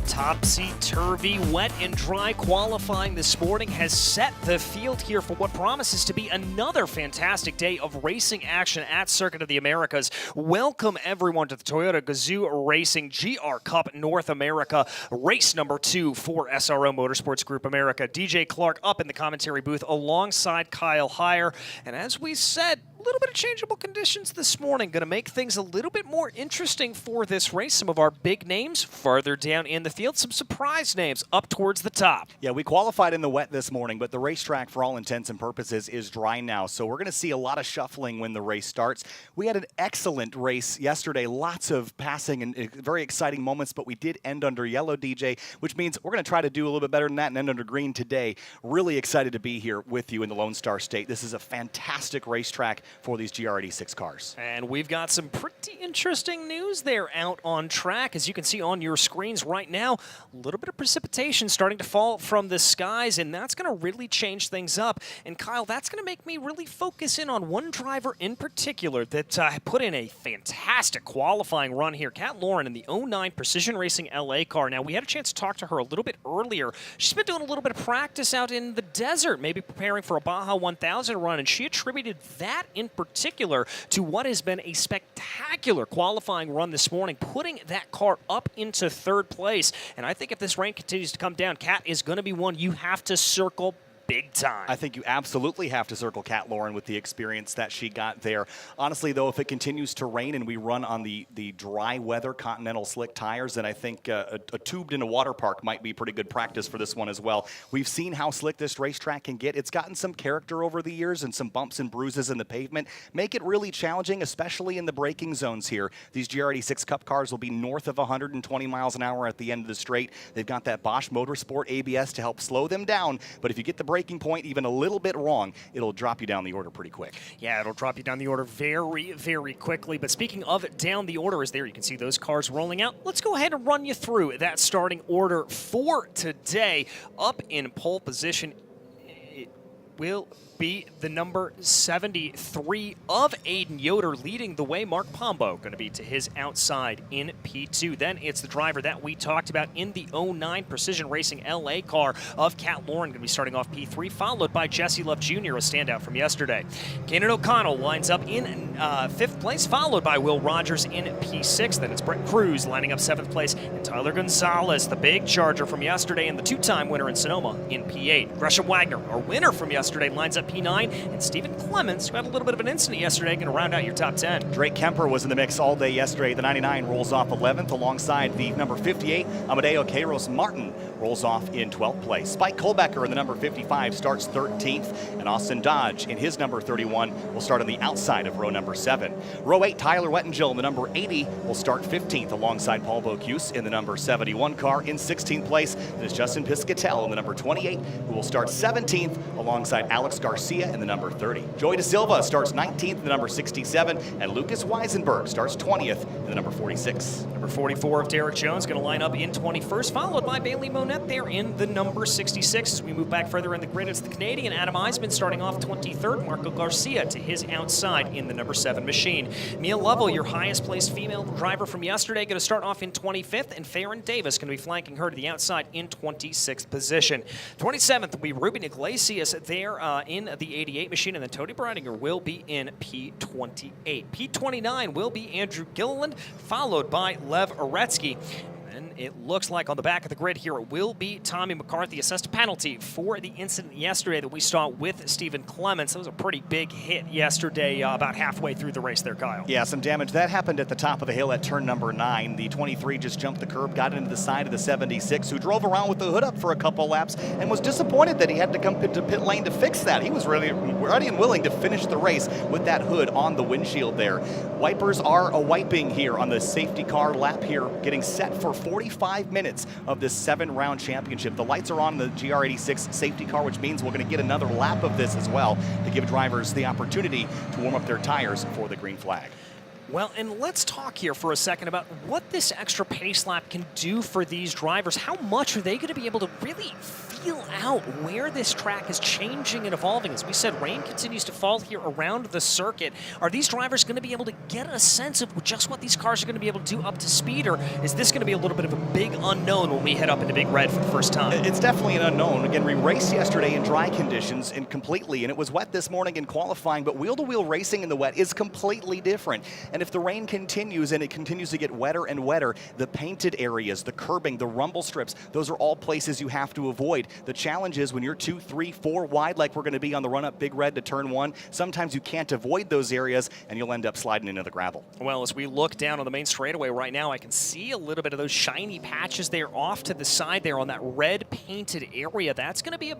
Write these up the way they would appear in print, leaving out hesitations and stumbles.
Topsy-turvy, wet and dry qualifying this morning has set the field here for what promises to be another fantastic day of racing action at Circuit of the Americas. Welcome everyone to the Toyota Gazoo Racing GR Cup North America, race number 2 for SRO Motorsports Group America. DJ Clark up in the commentary booth alongside Kyle Heyer. And as we said, a little bit of changeable conditions this morning. Going to make things a little bit more interesting for this race. Some of our big names farther down in the field. Some surprise names up towards the top. Yeah, we qualified in the wet this morning, but the racetrack, for all intents and purposes, is dry now. So we're going to see a lot of shuffling when the race starts. We had an excellent race yesterday. Lots of passing and very exciting moments, but we did end under yellow, DJ, which means we're going to try to do a little bit better than that and end under green today. Really excited to be here with you in the Lone Star State. This is a fantastic racetrack for these GR86 cars. And we've got some pretty interesting news there out on track. As you can see on your screens right now, a little bit of precipitation starting to fall from the skies, and that's going to really change things up. And Kyle, that's going to make me really focus in on one driver in particular that put in a fantastic qualifying run here. Kat Lauren in the 09 Precision Racing LA car. Now, we had a chance to talk to her a little bit earlier. She's been doing a little bit of practice out in the desert, maybe preparing for a Baja 1000 run, and she attributed that in particular to what has been a spectacular qualifying run this morning, putting that car up into third place. And I think if this rain continues to come down, Kat is going to be one you have to circle big time. I think you absolutely have to circle Kat Lauren with the experience that she got there. Honestly, though, if it continues to rain and we run on the dry weather Continental slick tires, then I think a tubed in a water park might be pretty good practice for this one as well. We've seen how slick this racetrack can get. It's gotten some character over the years, and some bumps and bruises in the pavement make it really challenging, especially in the braking zones here. These GR86 Cup cars will be north of 120 miles an hour at the end of the straight. They've got that Bosch Motorsport ABS to help slow them down, but if you get the braking point even a little bit wrong, it'll drop you down the order pretty quick. Yeah, it'll drop you down the order very, very quickly. But speaking of down the order, is there you can see those cars rolling out. Let's go ahead and run you through that starting order for today. Up in pole position, it will be the number 73 of Aiden Yoder leading the way. Mark Pombo going to be to his outside in P2. Then it's the driver that we talked about in the 09 Precision Racing LA car of Kat Lauren, going to be starting off P3, followed by Jesse Love Jr., a standout from yesterday. Kanan O'Connell lines up in 5th place, followed by Will Rogers in P6. Then it's Brett Cruz lining up 7th place, and Tyler Gonzalez, the big charger from yesterday and the 2-time winner in Sonoma, in P8. Gresham Wagner, our winner from yesterday, lines up P9, and Stephen Clements, who had a little bit of an incident yesterday, going to round out your top 10. Drake Kemper was in the mix all day yesterday. The 99 rolls off 11th alongside the number 58. Amadeo Queiroz Martin rolls off in 12th place. Spike Kolbecker in the number 55 starts 13th, and Austin Dodge in his number 31 will start on the outside of row number 7. Row 8, Tyler Wettengill in the number 80 will start 15th alongside Paul Bocuse in the number 71 car. In 16th place, it is Justin Piscatell in the number 28, who will start 17th alongside Alex Garcia in the number 30. Joey DeSilva starts 19th in the number 67, and Lucas Weisenberg starts 20th in the number 46. Number 44 of Derek Jones going to line up in 21st, followed by Bailey Monette there in the number 66. As we move back further in the grid, it's the Canadian Adam Eisman starting off 23rd, Marco Garcia to his outside in the number 7 machine. Mia Lovell, your highest placed female driver from yesterday, going to start off in 25th, and Farron Davis going to be flanking her to the outside in 26th position. 27th will be Ruben Iglesias there in the 88 machine, and then Tony Breidinger will be in P28. P29 will be Andrew Gilliland, followed by Lev Aretsky. And it looks like on the back of the grid here, it will be Tommy McCarthy, assessed a penalty for the incident yesterday that we saw with Stephen Clements. That was a pretty big hit yesterday, about halfway through the race there, Kyle. Yeah, some damage. That happened at the top of the hill at turn number 9. The 23 just jumped the curb, got into the side of the 76, who drove around with the hood up for a couple laps and was disappointed that he had to come to pit lane to fix that. He was really ready and willing to finish the race with that hood on the windshield there. Wipers are a-wiping here on the safety car lap here, getting set for 45 minutes of this 7-round championship. The lights are on the GR86 safety car, which means we're going to get another lap of this as well to give drivers the opportunity to warm up their tires for the green flag. Well, and let's talk here for a second about what this extra pace lap can do for these drivers. How much are they going to be able to really feel out where this track is changing and evolving? As we said, rain continues to fall here around the circuit. Are these drivers going to be able to get a sense of just what these cars are going to be able to do up to speed, or is this going to be a little bit of a big unknown when we head up into Big Red for the first time? It's definitely an unknown. Again, we raced yesterday in dry conditions and completely, and it was wet this morning in qualifying, but wheel-to-wheel racing in the wet is completely different. And if the rain continues and it continues to get wetter and wetter, the painted areas, the curbing, the rumble strips, those are all places you have to avoid. The challenge is when you're 2, 3, 4 wide, like we're going to be on the run-up Big Red to turn 1, sometimes you can't avoid those areas and you'll end up sliding into the gravel. Well, as we look down on the main straightaway right now, I can see a little bit of those shiny patches there off to the side there on that red painted area. That's going to be a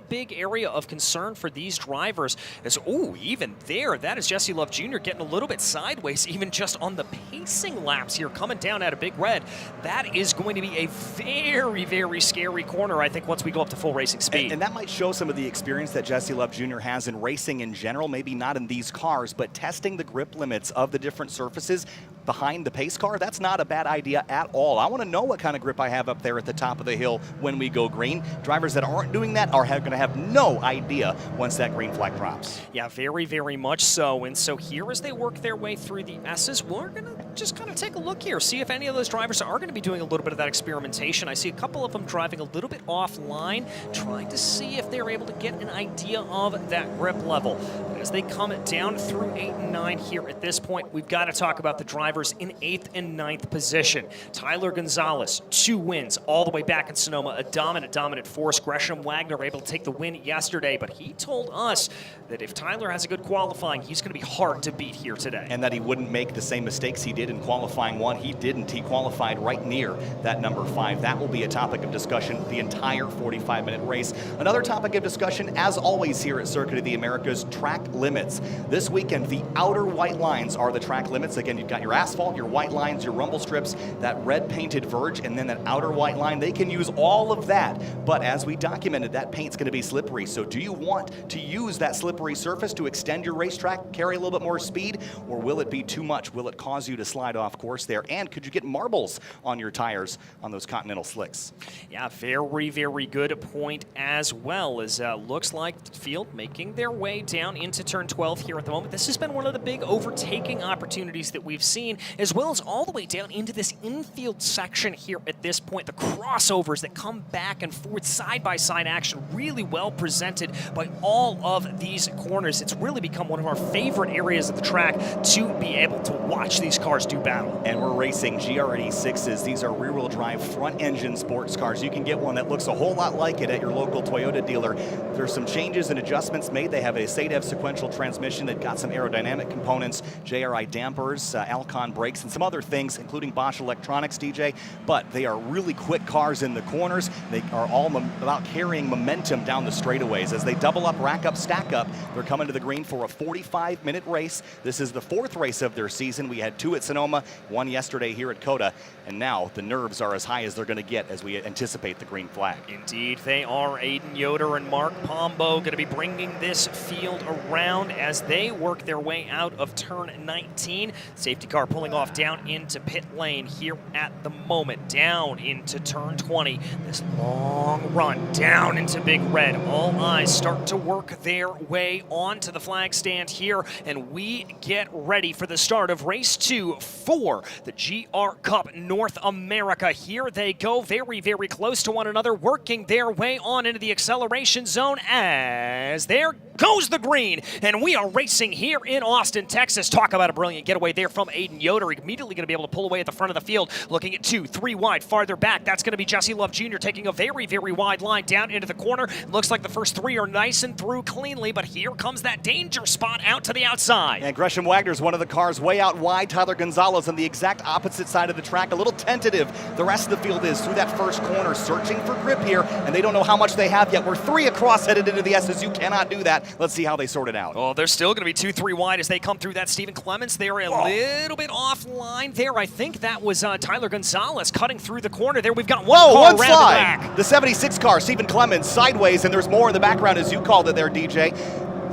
big area of concern for these drivers. As, oh, even there, that is Jesse Love Jr. getting a little bit sideways, even just on the pacing laps here coming down out of Big Red. That is going to be a very scary corner, I think, once we go up to full racing speed. And that might show some of the experience that Jesse Love Jr. has in racing in general, maybe not in these cars, but testing the grip limits of the different surfaces behind the pace car, that's not a bad idea at all. I want to know what kind of grip I have up there at the top of the hill when we go green. Drivers that aren't doing that are going to have no idea once that green flag drops. Yeah, very much so. And so here as they work their way through the S's, we're going to just kind of take a look here, see if any of those drivers are going to be doing a little bit of that experimentation. I see a couple of them driving a little bit offline, trying to see if they're able to get an idea of that grip level. As they come down through 8 and 9 here at this point, we've got to talk about the drivers in 8th and 9th position. Tyler Gonzalez, 2 wins all the way back in Sonoma, a dominant force. Gresham Wagner able to take the win yesterday, but he told us that if Tyler has a good qualifying, he's going to be hard to beat here today. And that he wouldn't make the same mistakes he did in qualifying 1. He didn't. He qualified right near that number 5. That will be a topic of discussion the entire 45-minute race. Another topic of discussion, as always here at Circuit of the Americas, track limits. This weekend, the outer white lines are the track limits. Again, you've got your asphalt, your white lines, your rumble strips, that red painted verge, and then that outer white line. They can use all of that, but as we documented, that paint's going to be slippery. So do you want to use that slippery surface to extend your racetrack, carry a little bit more speed, or will it be too much? Will it cause you to slide off course there? And could you get marbles on your tires on those Continental slicks? Yeah, very good point as well, as looks like the field making their way down into turn 12 here at the moment. This has been one of the big overtaking opportunities that we've seen, as well as all the way down into this infield section here at this point. The crossovers that come back and forth, side-by-side action, really well presented by all of these corners. It's really become one of our favorite areas of the track to be able to watch these cars do battle. And we're racing GR86s. These are rear-wheel drive front-engine sports cars. You can get one that looks a whole lot like it at your local Toyota dealer. There's some changes and adjustments made. They have a SADEV sequential transmission that got some aerodynamic components, JRI dampers, Alcon brakes, and some other things, including Bosch electronics, DJ. But they are really quick cars in the corners. They are all about carrying momentum down the straightaways. As they double up, rack up, stack up, they're coming to the green for a 45-minute race. This is the 4th race of their season. We had 2 at Sonoma, 1 yesterday here at COTA, and now the nerves are as high as they're going to get as we anticipate the green flag. Indeed, they are. Aiden Yoder and Mark Pombo going to be bringing this field around as they work their way out of turn 19. Safety car pulling off down into pit lane here at the moment. Down into turn 20. This long run down into Big Red. All eyes start to work their way onto the flag stand here, and we get ready for the start of race 2 for the GR Cup North America. Here they go, very close to one another, working their way on into the acceleration zone as there goes the green, and we are racing here in Austin, Texas. Talk about a brilliant getaway there from Aiden Yoder. Immediately going to be able to pull away at the front of the field, looking at 2, 3 wide. Farther back, that's going to be Jesse Love Jr. taking a very wide line down into the corner. Looks like the first 3 are nice and through cleanly, but here comes that danger spot out to the outside. And Gresham Wagner's one of the cars way out wide. Tyler Gonzalez on the exact opposite side of the track, a little tentative. The rest of the field is through that first corner, searching for grip here, and they don't know how much they have yet. We're 3 across headed into the S's. You cannot do that. Let's see how they sort it out. Oh, they're still going to be 2, 3 wide as they come through that. Stephen Clements, they're a little bit offline there. I think that was Tyler Gonzalez cutting through the corner there. We've got one car around the back. The 76 car, Stephen Clements, sideways, and there's more in the background as you called it there, DJ.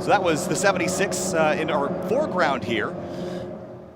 So that was the 76 in our foreground here.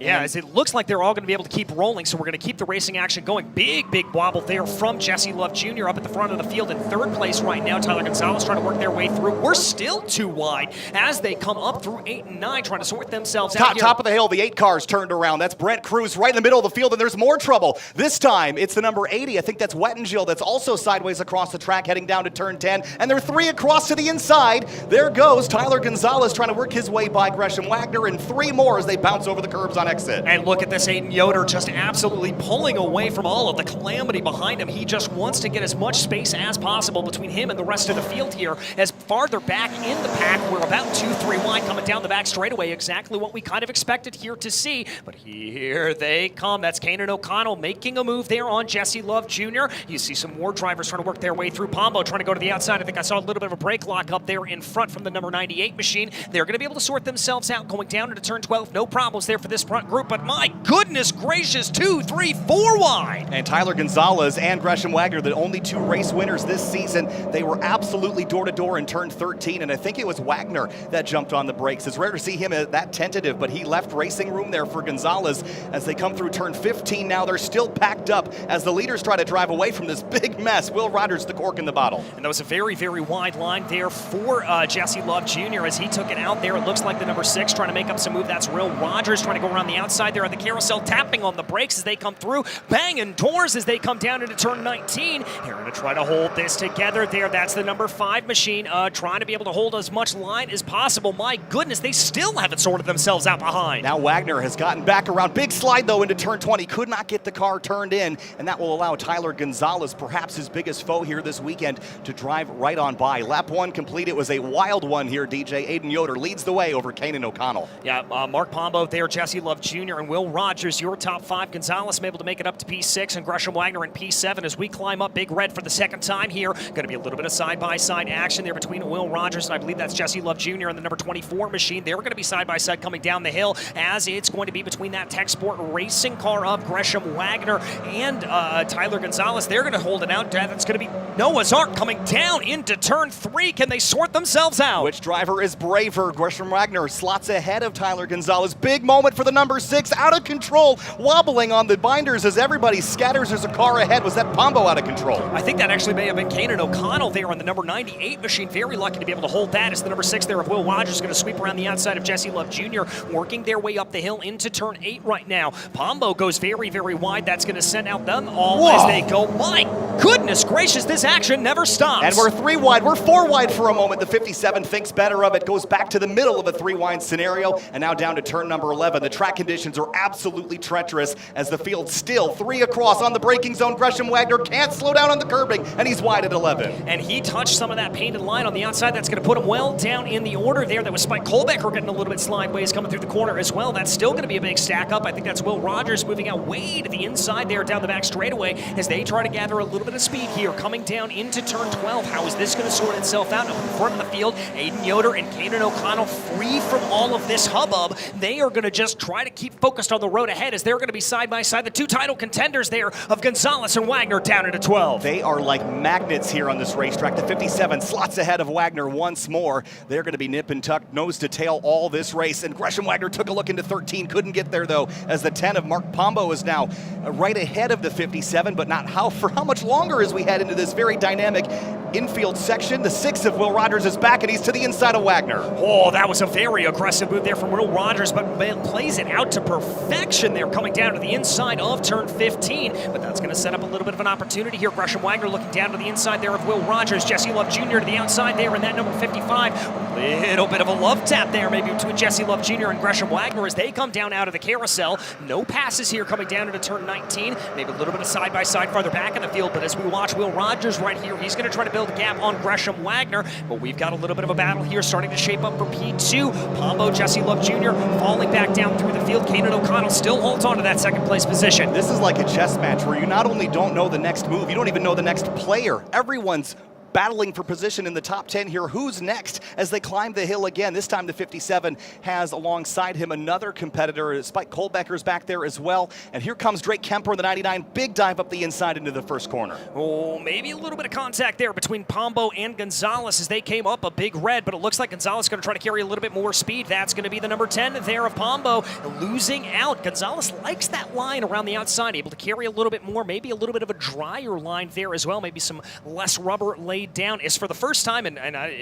Yeah, as it looks like they're all going to be able to keep rolling, so we're going to keep the racing action going. Big wobble there from Jesse Love Jr. up at the front of the field in third place right now. Tyler Gonzalez trying to work their way through. We're still too wide as they come up through 8 and 9, trying to sort themselves out here. Top of the hill, the 8 cars turned around. That's Brent Cruz right in the middle of the field, and there's more trouble. This time, it's the number 80. I think that's Wettengill that's also sideways across the track heading down to turn 10, and they're 3 across to the inside. There goes Tyler Gonzalez trying to work his way by Gresham Wagner, and 3 more as they bounce over the curbs on exit. And look at this Aiden Yoder just absolutely pulling away from all of the calamity behind him. He just wants to get as much space as possible between him and the rest of the field here. As farther back in the pack, we're about 2-3 wide coming down the back straightaway. Exactly what we kind of expected here to see. But here they come. That's Kanan O'Connell making a move there on Jesse Love Jr. You see some more drivers trying to work their way through. Pombo trying to go to the outside. I think I saw a little bit of a brake lock up there in front from the number 98 machine. They're going to be able to sort themselves out going down into turn 12. No problems there for this front group, but my goodness gracious, 2, 3, 4 wide. And Tyler Gonzalez and Gresham Wagner, the only 2 race winners this season, they were absolutely door-to-door in turn 13, and I think it was Wagner that jumped on the brakes. It's rare to see him that tentative, but he left racing room there for Gonzalez as they come through turn 15. Now they're still packed up as the leaders try to drive away from this big mess. Will Rogers, the cork in the bottle. And that was a very wide line there for Jesse Love Jr. as he took it out there. It looks like the number 6 trying to make up some move. That's Will Rogers trying to go around the outside there on the carousel, tapping on the brakes as they come through, banging doors as they come down into turn 19. They're going to try to hold this together there. That's the number 5 machine trying to be able to hold as much line as possible. My goodness, they still haven't sorted themselves out behind. Now Wagner has gotten back around. Big slide, though, into turn 20. Could not get the car turned in, and that will allow Tyler Gonzalez, perhaps his biggest foe here this weekend, to drive right on by. Lap 1 complete. It was a wild one here, DJ. Aiden Yoder leads the way over Kanan O'Connell. Yeah, Mark Pombo there, Jesse Love Jr. and Will Rogers, your top 5. Gonzalez able to make it up to P6, and Gresham Wagner in P7 as we climb up Big Red for the second time here. Going to be a little bit of side-by-side action there between Will Rogers and I believe that's Jesse Love Jr. and the number 24 machine. They're going to be side-by-side coming down the hill as it's going to be between that Tech Sport racing car of Gresham Wagner and Tyler Gonzalez. They're going to hold it out. That's going to be Noah's Ark coming down into turn 3. Can they sort themselves out? Which driver is braver? Gresham Wagner slots ahead of Tyler Gonzalez. Big moment for the number 6, out of control, wobbling on the binders as everybody scatters. There's a car ahead. Was that Pombo out of control? I think that actually may have been Kanan O'Connell there on the number 98 machine. Very lucky to be able to hold that as the number 6 there of Will Rogers going to sweep around the outside of Jesse Love Jr., working their way up the hill into turn 8 right now. Pombo goes very wide. That's going to send out them all as they go. My goodness gracious, this action never stops. And we're 3 wide. We're 4 wide for a moment. The 57 thinks better of it, goes back to the middle of a 3-wide scenario, and now down to turn number 11. The track conditions are absolutely treacherous as the field still 3 across on the braking zone. Gresham Wagner can't slow down on the curbing, and he's wide at 11. And he touched some of that painted line on the outside. That's going to put him well down in the order there. That was Spike Colbecker getting a little bit slideways coming through the corner as well. That's still going to be a big stack up. I think that's Will Rogers moving out way to the inside there down the back straightaway as they try to gather a little bit of speed here coming down into turn 12. How is this going to sort itself out? Up in front of the field, Aiden Yoder and Kanan O'Connell free from all of this hubbub. They are going to just try to keep focused on the road ahead as they're going to be side by side. The 2 title contenders there of Gonzalez and Wagner down into 12. They are like magnets here on this racetrack. The 57 slots ahead of Wagner once more. They're going to be nip and tuck, nose to tail all this race. And Gresham Wagner took a look into 13, couldn't get there though, as the 10 of Mark Pombo is now right ahead of the 57, but not for how much longer as we head into this very dynamic infield section. The 6 of Will Rogers is back, and he's to the inside of Wagner. Oh, that was a very aggressive move there from Will Rogers, but plays it out to perfection there, coming down to the inside of turn 15. But that's going to set up a little bit of an opportunity here. Gresham Wagner looking down to the inside there of Will Rogers. Jesse Love Jr. to the outside there in that number 55. A little bit of a love tap there maybe between Jesse Love Jr. and Gresham Wagner as they come down out of the carousel. No passes here coming down into turn 19. Maybe a little bit of side-by-side farther back in the field, but as we watch Will Rogers right here, he's going to try to build a gap on Gresham Wagner, but we've got a little bit of a battle here starting to shape up for P2. Pombo, Jesse Love Jr. falling back down through the field. Kanan O'Connell still holds on to that second place position. This is like a chess match where you not only don't know the next move, you don't even know the next player. Everyone's battling for position in the top 10 here. Who's next as they climb the hill again? This time the 57 has alongside him another competitor. Spike Kohlbecker's back there as well. And here comes Drake Kemper in the 99. Big dive up the inside into the first corner. Oh, maybe a little bit of contact there between Pombo and Gonzalez as they came up a big red, but it looks like Gonzalez is going to try to carry a little bit more speed. That's going to be the number 10 there of Pombo, losing out. Gonzalez likes that line around the outside, able to carry a little bit more, maybe a little bit of a drier line there as well, maybe some less rubber laid down. As for the first time,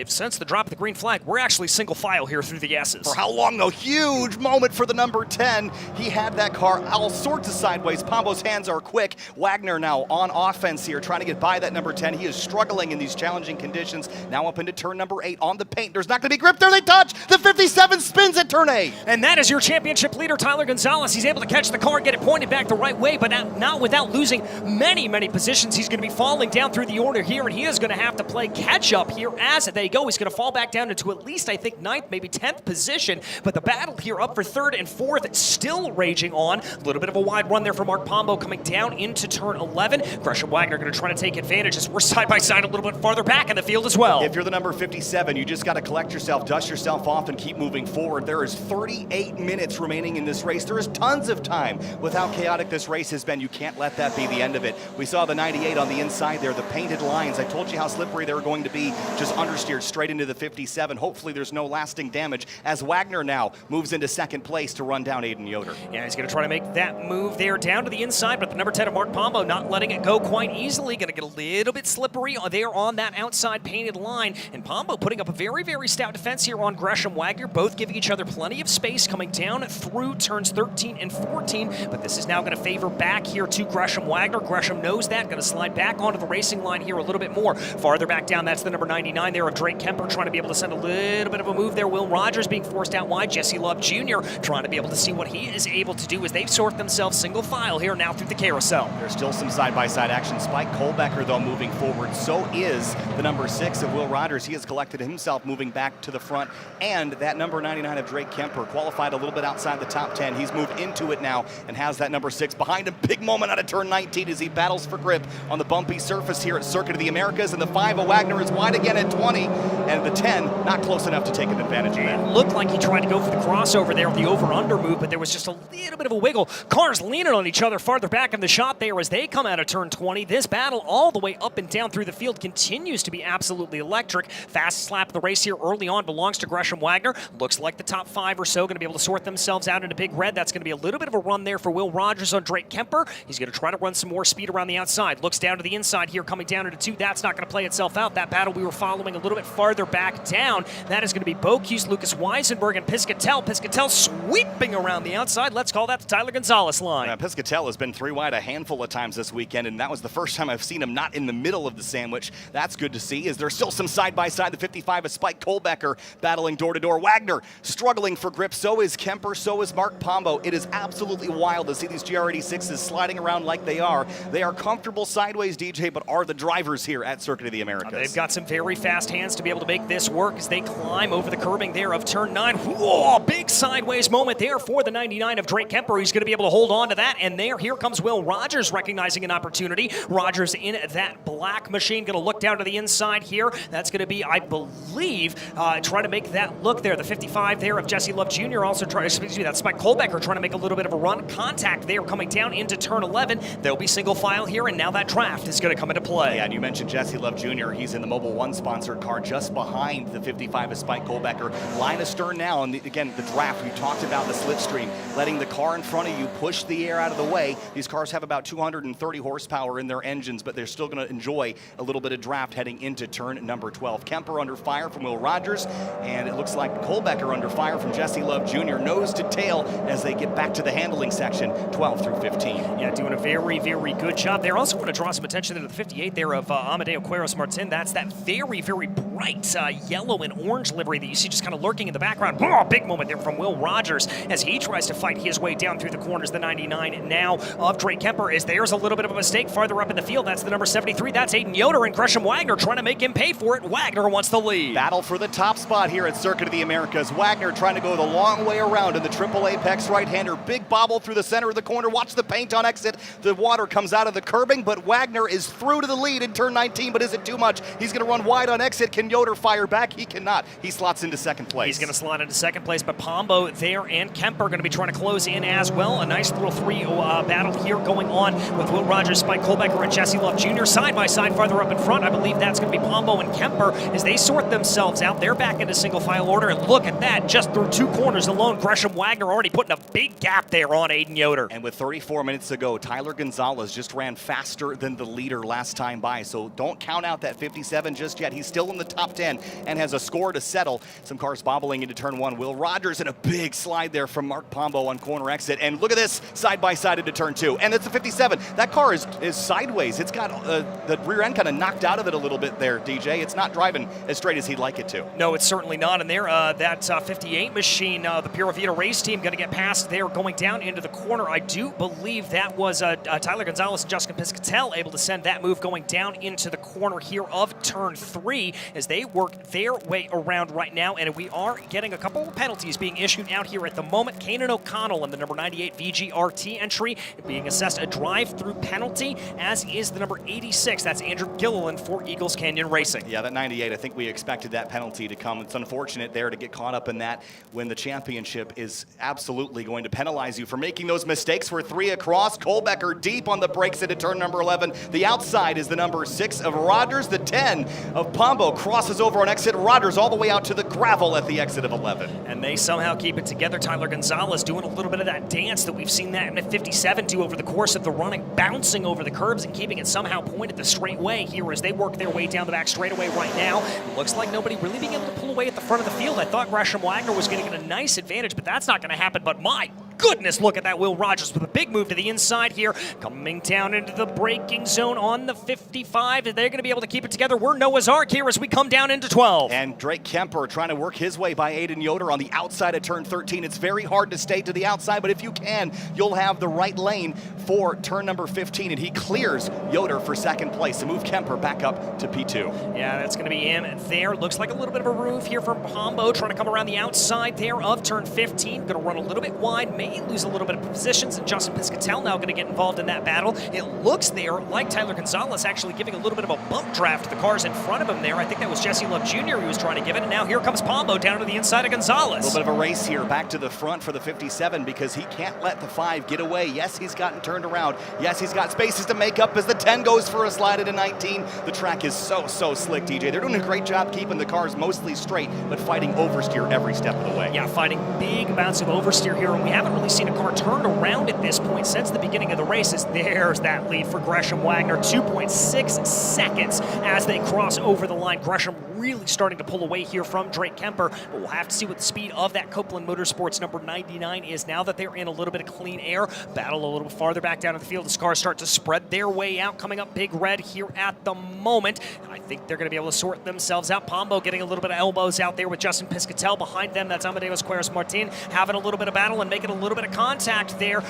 since the drop of the green flag, we're actually single file here through the S's. For how long though? Huge moment for the number 10. He had that car all sorts of sideways. Pombo's hands are quick. Wagner now on offense here, trying to get by that number 10. He is struggling in these challenging conditions. Now up into turn number 8 on the paint. There's not going to be grip there. They touch. The 57 spins at turn 8. And that is your championship leader, Tyler Gonzalez. He's able to catch the car, get it pointed back the right way, but not without losing many positions. He's going to be falling down through the order here, and he is going to have to play catch up here as they go. He's going to fall back down into at least, I think, 9th, maybe 10th position. But the battle here up for 3rd and 4th still raging on. A little bit of a wide run there for Mark Pombo coming down into turn 11. Gresham Wagner going to try to take advantage as we're side by side a little bit farther back in the field as well. If you're the number 57, you just got to collect yourself, dust yourself off, and keep moving forward. There is 38 minutes remaining in this race. There is tons of time with how chaotic this race has been. You can't let that be the end of it. We saw the 98 on the inside there, the painted lines. I told you how slippery they were going to be, just understeered straight into the 57. Hopefully there's no lasting damage as Wagner now moves into 2nd place to run down Aiden Yoder. Yeah, he's going to try to make that move there down to the inside, but the number 10 of Mark Pombo not letting it go quite easily. Going to get a little bit slippery there on that outside painted line. And Pombo putting up a very stout defense here on Gresham Wagner, both giving each other plenty of space coming down through turns 13 and 14. But this is now going to favor back here to Gresham Wagner. Gresham knows that, going to slide back onto the racing line here a little bit more. Farther back down, that's the number 99 there of Drake Kemper, trying to be able to send a little bit of a move there. Will Rogers being forced out wide. Jesse Love Jr. trying to be able to see what he is able to do as they sort themselves single file here now through the carousel. There's still some side-by-side action. Spike Kohlbecker, though, moving forward. So is the number 6 of Will Rogers. He has collected himself moving back to the front. And that number 99 of Drake Kemper qualified a little bit outside the top 10. He's moved into it now and has that number 6 behind him. Big moment out of turn 19 as he battles for grip on the bumpy surface here at Circuit of the Americas. And the 5 of Wagner is wide again at 20. And the 10 not close enough to take an advantage of that. It looked like he tried to go for the crossover there with the over-under move, but there was just a little bit of a wiggle. Cars leaning on each other farther back in the shot there as they come out of turn 20. This battle all the way up and down through the field continues to be absolutely electric. Fast slap of the race here early on belongs to Gresham Wagner. Looks like the top 5 or so going to be able to sort themselves out into big red. That's going to be a little bit of a run there for Will Rogers on Drake Kemper. He's going to try to run some more speed around the outside. Looks down to the inside here, coming down into 2. That's not going to play itself out. That battle we were following a little bit farther back down. That is going to be Bocuse, Lucas Weisenberg, and Piscatel. Piscatel sweeping around the outside. Let's call that the Tyler Gonzalez line. Piscatel has been 3 wide a handful of times this weekend, and that was the first time I've seen him not in the middle of the sandwich. That's good to see. Is there still some side-by-side? The 55 is Spike Kohlbecker battling door-to-door. Wagner struggling for grip. So is Kemper. So is Mark Pombo. It is absolutely wild to see these GR86s sliding around like they are. They are comfortable sideways, DJ, but are the drivers here at Circuit of the Americas. They've got some very fast hands to be able to make this work as they climb over the curbing there of turn 9. Whoa, big sideways moment there for the 99 of Drake Kemper. He's going to be able to hold on to that, and here comes Will Rogers recognizing an opportunity. Rogers in that black machine, going to look down to the inside here. That's going to be, I believe, trying to make that look there. The 55 there of Jesse Love Jr. also that's Spike Kohlbecker trying to make a little bit of a run. Contact there coming down into turn 11. There'll be single file here, and now that draft is going to come into play. Yeah, and you mentioned Jesse Love Jr. He's in the Mobil 1 sponsored car just behind the 55 of Spike Kohlbecker. Line astern now, and again, the draft, we talked about the slipstream, letting the car in front of you push the air out of the way. These cars have about 230 horsepower in their engines, but they're still going to enjoy a little bit of draft heading into turn number 12. Kemper under fire from Will Rogers, and it looks like Kohlbecker under fire from Jesse Love Jr. Nose to tail as they get back to the handling section, 12 through 15. Yeah, doing a very good job there. Also want to draw some attention to the 58 there of Amadeo Cueros Martin. That's that very bright yellow and orange livery that you see just kind of lurking in the background. Oh, big moment there from Will Rogers as he tries to fight his way down through the corners. The 99 now of Drake Kemper is there's a little bit of a mistake farther up in the field. That's the number 73. That's Aiden Yoder, and Gresham Wagner trying to make him pay for it. Wagner wants the lead. Battle for the top spot here at Circuit of the Americas. Wagner trying to go the long way around in the triple apex right-hander. Big bobble through the center of the corner. Watch the paint on exit. The water comes out of the curbing, but Wagner is through to the lead in turn 19, but is it bit too much. He's going to run wide on exit. Can Yoder fire back? He cannot. He slots into second place. He's going to slot into second place, but Pombo there and Kemper going to be trying to close in as well. A nice little three battle here going on with Will Rogers, Spike Kohlbecker, and Jesse Love Jr. side by side farther up in front. I believe that's going to be Pombo and Kemper as they sort themselves out. They're back into single file order, and look at that, just through 2 corners alone, Gresham Wagner already putting a big gap there on Aiden Yoder. And with 34 minutes to go, Tyler Gonzalez just ran faster than the leader last time by, so don't count out that 57 just yet. He's still in the top 10 and has a score to settle. Some cars bobbling into turn 1. Will Rogers and a big slide there from Mark Pombo on corner exit. And look at this, side by side into turn 2. And it's a 57. That car is sideways. It's got the rear end kind of knocked out of it a little bit there, DJ. It's not driving as straight as he'd like it to. No, it's certainly not. And there, that 58 machine, the Pura Vida race team, going to get past there, going down into the corner. I do believe that was Tyler Gonzalez and Justin Piscatel able to send that move going down into the corner here of turn 3 as they work their way around right now. And we are getting a couple of penalties being issued out here at the moment. Kanan O'Connell in the number 98 VGRT entry being assessed a drive-through penalty, as is the number 86. That's Andrew Gilliland for Eagles Canyon Racing. Yeah, that 98, I think we expected that penalty to come. It's unfortunate there to get caught up in that when the championship is absolutely going to penalize you for making those mistakes. We're 3 across. Kohlbecker deep on the brakes into turn number 11. The outside is the number 6 of Rogers. The 10 of Pombo crosses over on exit. Rogers all the way out to the gravel at the exit of 11. And they somehow keep it together. Tyler Gonzalez doing a little bit of that dance that we've seen that in a 57 do over the course of the running, bouncing over the curbs and keeping it somehow pointed the straight way here as they work their way down the back straightaway right now. It looks like nobody really being able to pull away at the front of the field. I thought Gresham Wagner was going to get a nice advantage, but that's not going to happen. But my goodness, look at that. Will Rogers with a big move to the inside here, coming down into the braking zone on the 55. They're going to be able to keep it together. We're Noah's Ark here as we come down into 12. And Drake Kemper trying to work his way by Aiden Yoder on the outside of turn 13. It's very hard to stay to the outside, but if you can, you'll have the right lane for turn number 15, and he clears Yoder for second place to move Kemper back up to P2. Yeah, that's going to be him there. Looks like a little bit of a roof here from Pombo, trying to come around the outside there of turn 15. Going to run a little bit wide, may lose a little bit of positions, and Justin Piscatel now going to get involved in that battle. It looks there like Tyler Gonzalez actually giving a little bit of a bump draft to the cars in front of him there. I think that was Jesse Love Jr. who was trying to give it, and now here comes Pombo down to the inside of Gonzalez. A little bit of a race here back to the front for the 57 because he can't let the 5 get away. Yes, he's gotten turned around. Yes, he's got spaces to make up as the 10 goes for a slide into 19. The track is so slick, DJ. They're doing a great job keeping the cars mostly straight, but fighting oversteer every step of the way. Yeah, fighting big amounts of oversteer here, and we haven't really seen a car turned around at this point since the beginning of the race. There's that lead for Gresham Wagner, 2.6 seconds as they cross over the line. Gresham really starting to pull away here from Drake Kemper, but we'll have to see what the speed of that Copeland Motorsports number 99 is now that they're in a little bit of clean air. Battle a little bit farther back down in the field as cars start to spread their way out, coming up big red here at the moment. And I think they're going to be able to sort themselves out. Pombo getting a little bit of elbows out there with Justin Piscatel behind them. That's Amadeus Cueros Martin having a little bit of battle and making a little bit of contact there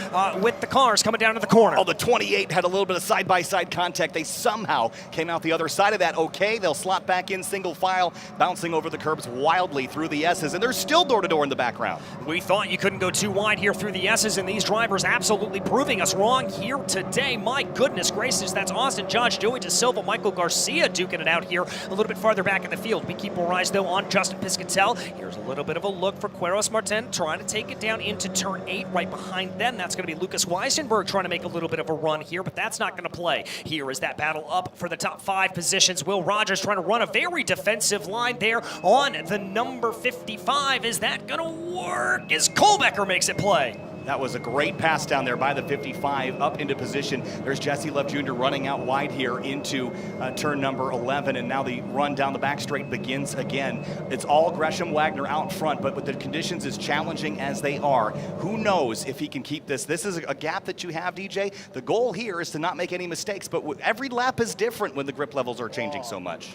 with the cars coming down to the corner. Oh, the 28 had a little bit of side-by-side contact. They somehow came out the other side of that okay. They'll slot back in single file, bouncing over the curbs wildly through the S's, and they're still door-to-door in the background. We thought you couldn't go too wide here through the S's, and these drivers absolutely proving us wrong here today. My goodness gracious, that's Austin Judge, Joey DeSilva, Michael Garcia duking it out here a little bit farther back in the field. We keep our eyes, though, on Justin Piscatel. Here's a little bit of a look for Cueros Martin, trying to take it down into turn 8 right behind them. That's going to be Lucas Weisenberg trying to make a little bit of a run here, but that's not going to play. Here is that battle up for the top 5 positions. Will Rogers trying to run a very defensive line there on the number 55. Is that going to work as Kohlbecker makes it play? That was a great pass down there by the 55 up into position. There's Jesse Love Jr. running out wide here into turn number 11, and now the run down the back straight begins again. It's all Gresham Wagner out in front, but with the conditions as challenging as they are, who knows if he can keep this. This is a gap that you have, DJ. The goal here is to not make any mistakes, but every lap is different when the grip levels are changing so much.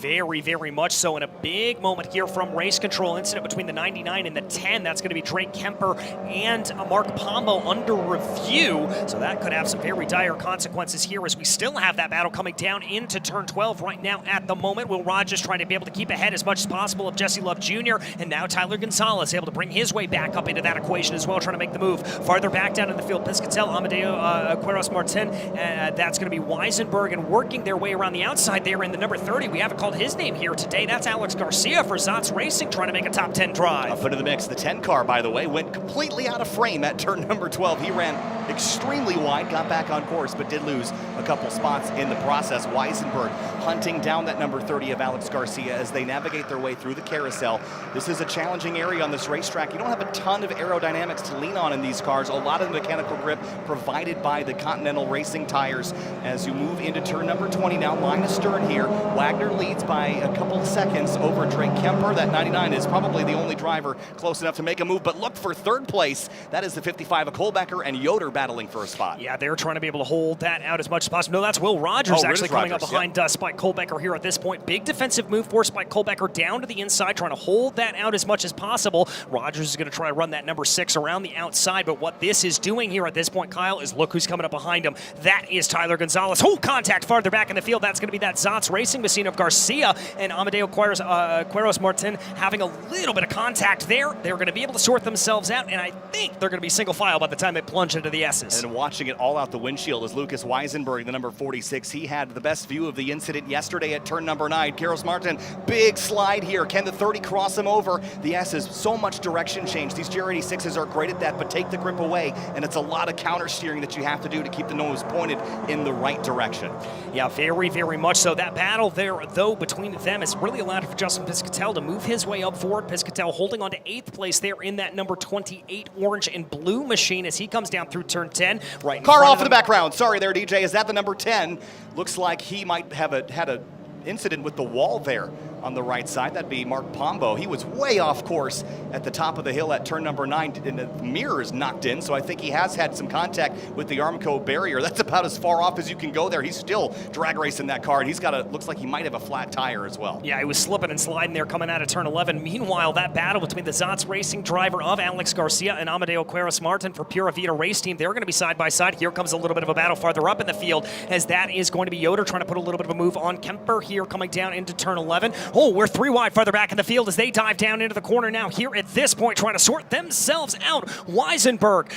Very, very much so. And a big moment here from race control incident between the 99 and the 10. That's going to be Drake Kemper and Mark Pombo under review, so that could have some very dire consequences here as we still have that battle coming down into turn 12 right now at the moment. Will Rogers trying to be able to keep ahead as much as possible of Jesse Love Jr., and now Tyler Gonzalez able to bring his way back up into that equation as well, trying to make the move. Farther back down in the field, Piscatel, Amadeo Quiros Martin, that's going to be Weisenberg, and working their way around the outside there in the number 30. We haven't called his name here today. That's Alex Garcia for Zotz Racing, trying to make a top 10 drive. Up into the mix. The 10 car, by the way, went completely out of frame at turn number 12. He ran extremely wide, got back on course, but did lose a couple spots in the process. Weisenberg hunting down that number 30 of Alex Garcia as they navigate their way through the carousel. This is a challenging area on this racetrack. You don't have a ton of aerodynamics to lean on in these cars. A lot of mechanical grip provided by the Continental Racing tires. As you move into turn number 20 now, line astern here. Wagner leads by a couple of seconds over Drake Kemper. That 99 is probably the only driver close enough to make a move, but look for third place. That is the 55 of Kohlbecker and Yoder battling for a spot. Yeah, they're trying to be able to hold that out as much as possible. No, that's Will Rogers actually coming up behind Spike Kohlbecker here at this point. Big defensive move for Spike Kohlbecker down to the inside, trying to hold that out as much as possible. Rogers is going to try to run that number 6 around the outside, but what this is doing here at this point, Kyle, is look who's coming up behind him. That is Tyler Gonzalez. Hold contact farther back in the field. That's going to be that Zotz Racing machine of Garcia and Amadeo Quiros Martin having a little bit of contact there. They're going to be able to sort themselves out, and I think they're going to be single file by the time they plunge into the S's. And watching it all out the windshield is Lucas Weisenberg, the number 46. He had the best view of the incident yesterday at turn number 9. Quiros Martin, big slide here. Can the 30 cross him over? The S's, so much direction change. These GR86s are great at that, but take the grip away, and it's a lot of counter steering that you have to do to keep the nose pointed in the right direction. Yeah, very, very much so. That battle there, though, between them has really allowed for Justin Piscatel to move his way up forward. Piscatel holding on to 8th place there in that number 28 orange and blue machine as he comes down through turn 10. Right, car off in the background. Sorry there, DJ. Is that the number 10? Looks like he might have had a incident with the wall there on the right side. That'd be Mark Pombo. He was way off course at the top of the hill at turn number 9, and the mirror is knocked in, so I think he has had some contact with the Armco barrier. That's about as far off as you can go there. He's still drag racing that car, and he's got looks like he might have a flat tire as well. Yeah, he was slipping and sliding there coming out of turn 11. Meanwhile, that battle between the Zotz Racing driver of Alex Garcia and Amadeo Quiros Martin for Pura Vida race team, they're going to be side by side. Here comes a little bit of a battle farther up in the field, as that is going to be Yoder trying to put a little bit of a move on Kemper here coming down into turn 11. Oh, we're 3 wide farther back in the field as they dive down into the corner now here at this point, trying to sort themselves out. Weisenberg,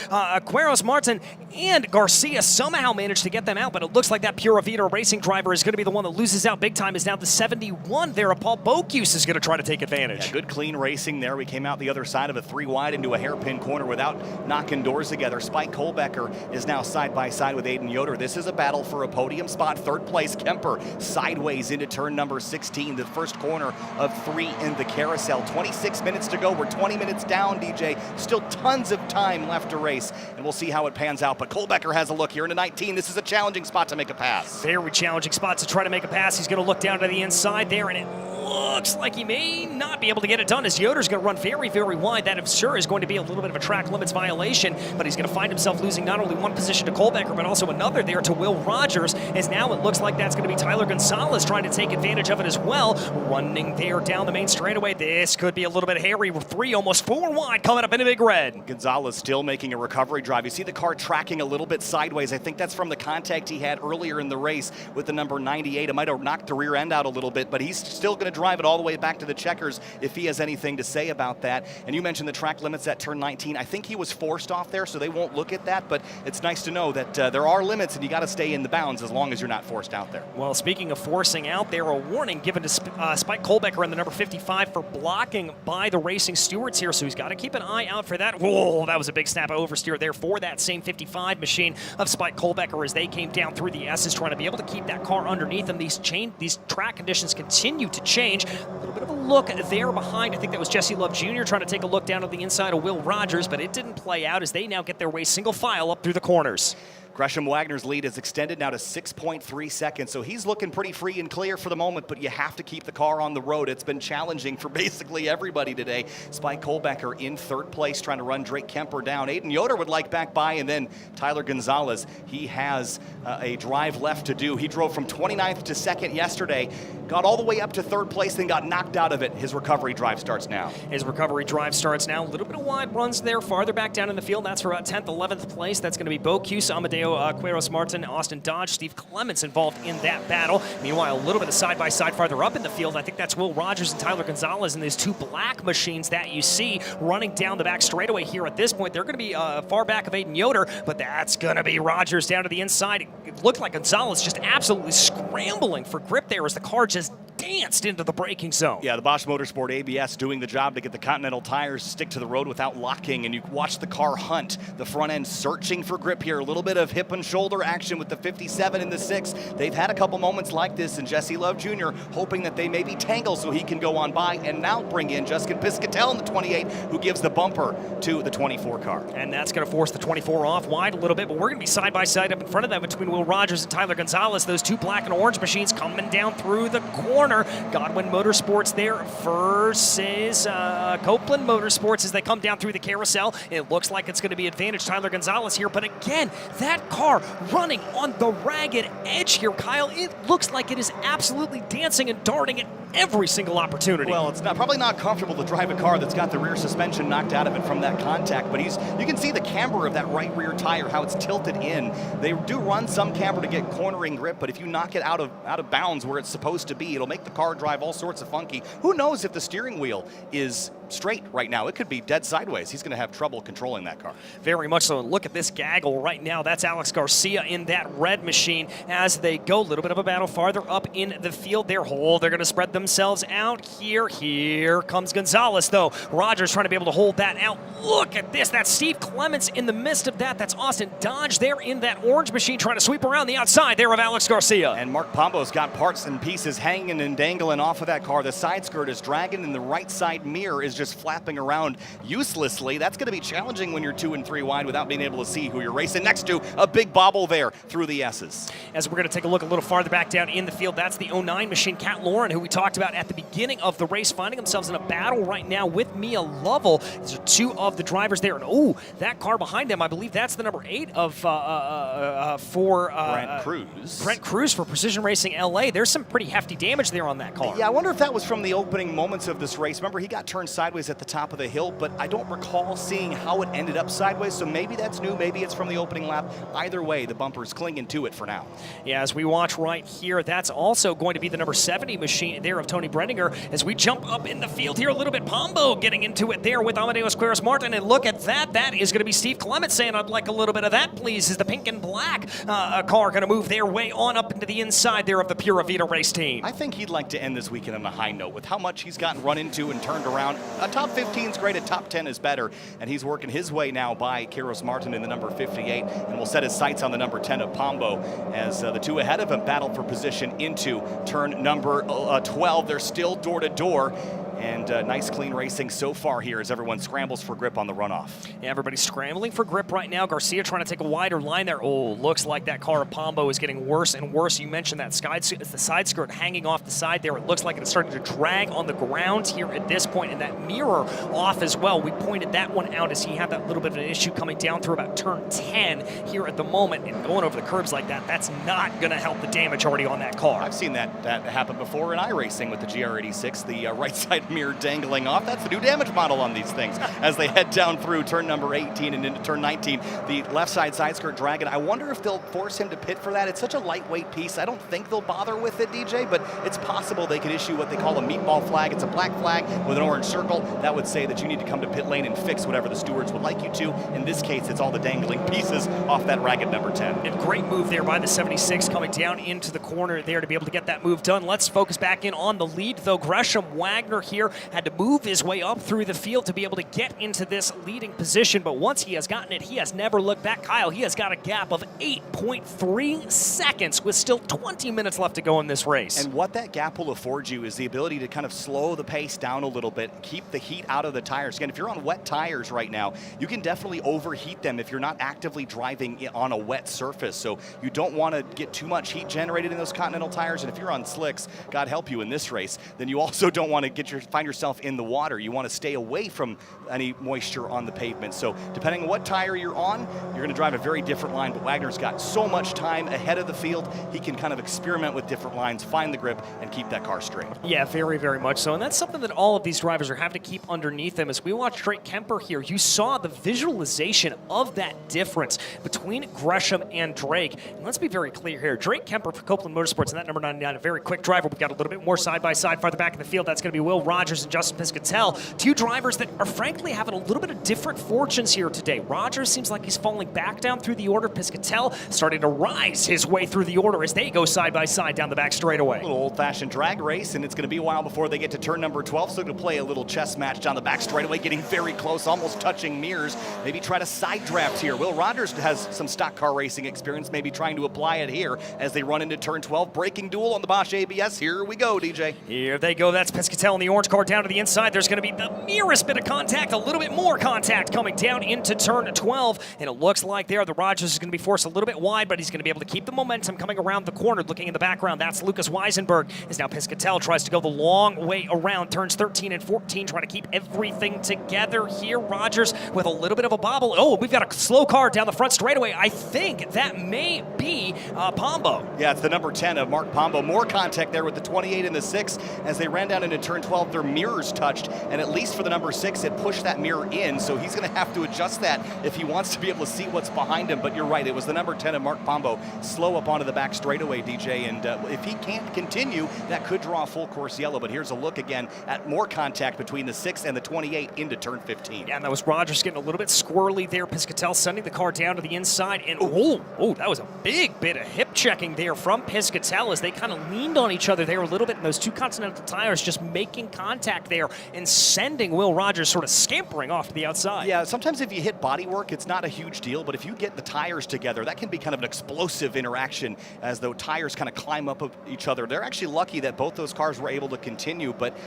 Quiros Martin, and Garcia somehow managed to get them out, but it looks like that Pura Vida racing driver is going to be the one that loses out big time, is now the 71 there. Paul Bocuse is going to try to take advantage. Yeah, good clean racing there. We came out the other side of a 3 wide into a hairpin corner without knocking doors together. Spike Kohlbecker is now side by side with Aiden Yoder. This is a battle for a podium spot. 3rd place, Kemper sideways into turn number 16, the first corner of 3 in the carousel. 26 minutes to go. We're 20 minutes down, DJ. Still tons of time left to race, and we'll see how it pans out. But Kohlbecker has a look here into 19. This is a challenging spot to make a pass. Very challenging spot to try to make a pass. He's going to look down to the inside there, and it looks like he may not be able to get it done as Yoder's going to run very, very wide. That, I'm sure, is going to be a little bit of a track limits violation, but he's going to find himself losing not only one position to Kohlbecker, but also another there to Will Rogers, as now it looks like that's going to be Tyler Gonzalez trying to take advantage of it as well. Running there down the main straightaway. This could be a little bit hairy. 3, almost 4 wide, coming up in a big red. Gonzalez still making a recovery drive. You see the car tracking a little bit sideways. I think that's from the contact he had earlier in the race with the number 98. It might have knocked the rear end out a little bit, but he's still going to drive it all the way back to the checkers if he has anything to say about that. And you mentioned the track limits at turn 19. I think he was forced off there, so they won't look at that, but it's nice to know that there are limits and you got to stay in the bounds as long as you're not forced out there. Well, speaking of forcing out there, a warning given to Spike Kohlbecker in the number 55 for blocking by the racing stewards here, so he's got to keep an eye out for that. Whoa, that was a big snap oversteer there for that same 55 machine of Spike Kohlbecker as they came down through the S's, trying to be able to keep that car underneath them. These track conditions continue to change. A little bit of a look there behind. I think that was Jesse Love Jr. trying to take a look down at the inside of Will Rogers, but it didn't play out as they now get their way single file up through the corners. Gresham Wagner's lead is extended now to 6.3 seconds, so he's looking pretty free and clear for the moment, but you have to keep the car on the road. It's been challenging for basically everybody today. Spike Kohlbecker in third place, trying to run Drake Kemper down. Aiden Yoder would like back by, and then Tyler Gonzalez. He has a drive left to do. He drove from 29th to 2nd yesterday, got all the way up to third place, then got knocked out of it. His recovery drive starts now. His recovery drive starts now. A little bit of wide runs there, farther back down in the field. That's for about 10th, 11th place. That's going to be Bo Cuse, Amadeo Queiroz Martin, Austin Dodge, Steve Clements involved in that battle. Meanwhile, a little bit of side-by-side farther up in the field. I think that's Will Rogers and Tyler Gonzalez and these two black machines that you see running down the back straightaway here at this point. They're going to be far back of Aiden Yoder, but that's going to be Rogers down to the inside. It looked like Gonzalez just absolutely scrambling for grip there as the car just danced into the braking zone. Yeah, the Bosch Motorsport ABS doing the job to get the Continental tires stick to the road without locking, and you watch the car hunt the front end, searching for grip here. A little bit of hip and shoulder action with the 57 and the 6. They've had a couple moments like this, and Jesse Love Jr. hoping that they maybe tangle so he can go on by and now bring in Justin Piscatel in the 28, who gives the bumper to the 24 car. And that's going to force the 24 off wide a little bit, but we're going to be side by side up in front of them between Will Rogers and Tyler Gonzalez. Those two black and orange machines coming down through the corner. Godwin Motorsports there versus Copeland Motorsports as they come down through the carousel. It looks like it's going to be advantage Tyler Gonzalez here, but again, that car running on the ragged edge here, Kyle. It looks like it is absolutely dancing and darting at every single opportunity. Well, it's probably not comfortable to drive a car that's got the rear suspension knocked out of it from that contact, but you can see the camber of that right rear tire, how it's tilted in. They do run some camber to get cornering grip, but if you knock it out of bounds where it's supposed to be, it'll make the car drive all sorts of funky. Who knows if the steering wheel is straight right now? It could be dead sideways. He's going to have trouble controlling that car. Very much so. Look at this gaggle right now. That's Alex Garcia in that red machine as they go. A little bit of a battle farther up in the field there. They're going to spread themselves out here. Here comes Gonzalez, though. Rogers trying to be able to hold that out. Look at this. That's Steve Clements in the midst of that. That's Austin Dodge there in that orange machine trying to sweep around the outside there of Alex Garcia. And Mark Pombo's got parts and pieces hanging and dangling off of that car. The side skirt is dragging and the right side mirror is just flapping around uselessly. That's going to be challenging when you're 2 and 3 wide without being able to see who you're racing next to. A big bobble there through the S's. As we're going to take a look a little farther back down in the field, that's the 09 machine, Cat Lauren, who we talked about at the beginning of the race, finding themselves in a battle right now with Mia Lovell. These are two of the drivers there. And oh, that car behind them, I believe that's the number 8 of Brent Cruz. Brent Cruz for Precision Racing LA. There's some pretty hefty damage there on that car. Yeah, I wonder if that was from the opening moments of this race. Remember, he got turned sideways at the top of the hill, but I don't recall seeing how it ended up sideways, so maybe that's new, maybe it's from the opening lap. Either way, the bumper's clinging to it for now. Yeah, as we watch right here, that's also going to be the number 70 machine there of Tony Brenninger. As we jump up in the field here a little bit, Pombo getting into it there with Amadeus Queiroz Martin, and look at that. That is going to be Steve Clements saying, I'd like a little bit of that, please. Is the pink and black car going to move their way on up into the inside there of the Pura Vida race team? I think he'd like to end this weekend on a high note with how much he's gotten run into and turned around. A top 15 is great, a top 10 is better, and he's working his way now by Queiroz Martin in the number 58, and will set his sights on the number 10 of Pombo as the two ahead of him battle for position into turn number 12. They're still door to door. And nice clean racing so far here as everyone scrambles for grip on the runoff. Yeah, everybody's scrambling for grip right now. Garcia trying to take a wider line there. Oh, looks like that car of Pombo is getting worse and worse. You mentioned that the side skirt hanging off the side there. It looks like it's starting to drag on the ground here at this point, and that mirror off as well. We pointed that one out as he had that little bit of an issue coming down through about turn 10 here at the moment, and going over the curbs like that, that's not going to help the damage already on that car. I've seen that happen before in iRacing with the GR86, the right side mirror dangling off. That's the new damage model on these things as they head down through turn number 18 and into turn 19. The left side skirt dragging. I wonder if they'll force him to pit for that. It's such a lightweight piece. I don't think they'll bother with it, DJ, but it's possible they could issue what they call a meatball flag. It's a black flag with an orange circle. That would say that you need to come to pit lane and fix whatever the stewards would like you to. In this case, it's all the dangling pieces off that ragged number 10. And great move there by the 76 coming down into the corner there to be able to get that move done. Let's focus back in on the lead, though. Gresham Wagner here. Had to move his way up through the field to be able to get into this leading position, but once he has gotten it, he has never looked back. Kyle, he has got a gap of 8.3 seconds with still 20 minutes left to go in this race. And what that gap will afford you is the ability to kind of slow the pace down a little bit, keep the heat out of the tires. Again, if you're on wet tires right now, you can definitely overheat them if you're not actively driving on a wet surface. So you don't want to get too much heat generated in those Continental tires. And if you're on slicks, God help you in this race, then you also don't want to find yourself in the water. You want to stay away from any moisture on the pavement. So depending on what tire you're on, you're going to drive a very different line. But Wagner's got so much time ahead of the field, he can kind of experiment with different lines, find the grip, and keep that car straight. Yeah, very, very much so. And that's something that all of these drivers are having to keep underneath them. As we watch Drake Kemper here, you saw the visualization of that difference between Gresham and Drake. And let's be very clear here. Drake Kemper for Copeland Motorsports and that number 99, a very quick driver. We've got a little bit more side-by-side farther back in the field. That's going to be Will Rogers and Justin Piscatell. Two drivers that are frankly having a little bit of different fortunes here today. Rogers seems like he's falling back down through the order. Piscatell starting to rise his way through the order as they go side-by-side down the back straightaway. A little old-fashioned drag race, and it's going to be a while before they get to turn number 12, so they're going to play a little chess match down the back straightaway, getting very close, almost touching mirrors. Maybe try to side draft here. Will Rogers has some stock car racing experience, maybe trying to apply it here as they run into turn 12. Braking duel on the Bosch ABS. Here we go, DJ. Here they go. That's Piscatell in the orange car down to the inside. There's going to be the merest bit of contact, a little bit more contact coming down into turn 12, and it looks like there the Rogers is going to be forced a little bit wide, but he's going to be able to keep the momentum coming around the corner. Looking in the background, that's Lucas Weisenberg, as now Piscatell tries to go the long way around turns 13 and 14, trying to keep everything together here. Rogers with a little bit of a bobble. Oh, we've got a slow car down the front straightaway. I think that may be Pombo. Yeah, it's the number 10 of Mark Pombo. More contact there with the 28 and the 6. As they ran down into turn 12, their mirrors touched, and at least for the number 6, it pushed that mirror in, so he's going to have to adjust that if he wants to be able to see what's behind him. But you're right, it was the number 10 of Mark Pombo. Slow up onto the back straightaway, DJ, and if he can't continue, that could draw a full course yellow. But here's a look again at more contact between the 6 and the 28 into turn 15. Yeah, and that was Rogers getting a little bit squirrely there. Piscatell sending the car down to the inside, and oh, that was a big bit of hip checking there from Piscatell as they kind of leaned on each other there a little bit, and those two Continental tires just making contact there and sending Will Rogers sort of scampering off to the outside. Yeah, sometimes if you hit bodywork, it's not a huge deal, but if you get the tires together, that can be kind of an explosive interaction as though tires kind of climb up of each other. They're actually lucky that both those cars were able to continue, but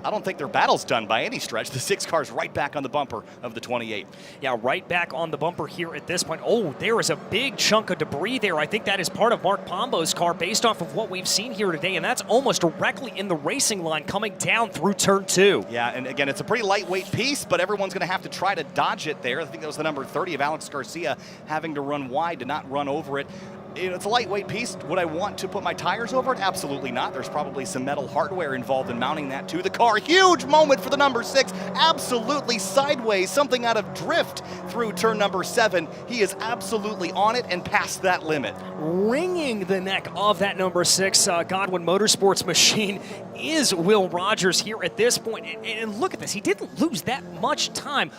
I don't think their battle's done by any stretch. The 6 car's right back on the bumper of the 28. Yeah, right back on the bumper here at this point. Oh, there is a big chunk of debris there. I think that is part of Mark Pombo's car based off of what we've seen here today, and that's almost directly in the racing line coming down through turn 2. Yeah, and again, it's a pretty lightweight piece, but everyone's going to have to try to dodge it there. I think that was the number 30 of Alex Garcia having to run wide to not run over it. It's a lightweight piece. Would I want to put my tires over it? Absolutely not. There's probably some metal hardware involved in mounting that to the car. Huge moment for the number 6. Absolutely sideways, something out of drift through turn number 7. He is absolutely on it and past that limit. Wringing the neck of that number 6 Godwin Motorsports machine is Will Rogers here at this point. And look at this. He didn't lose that much time.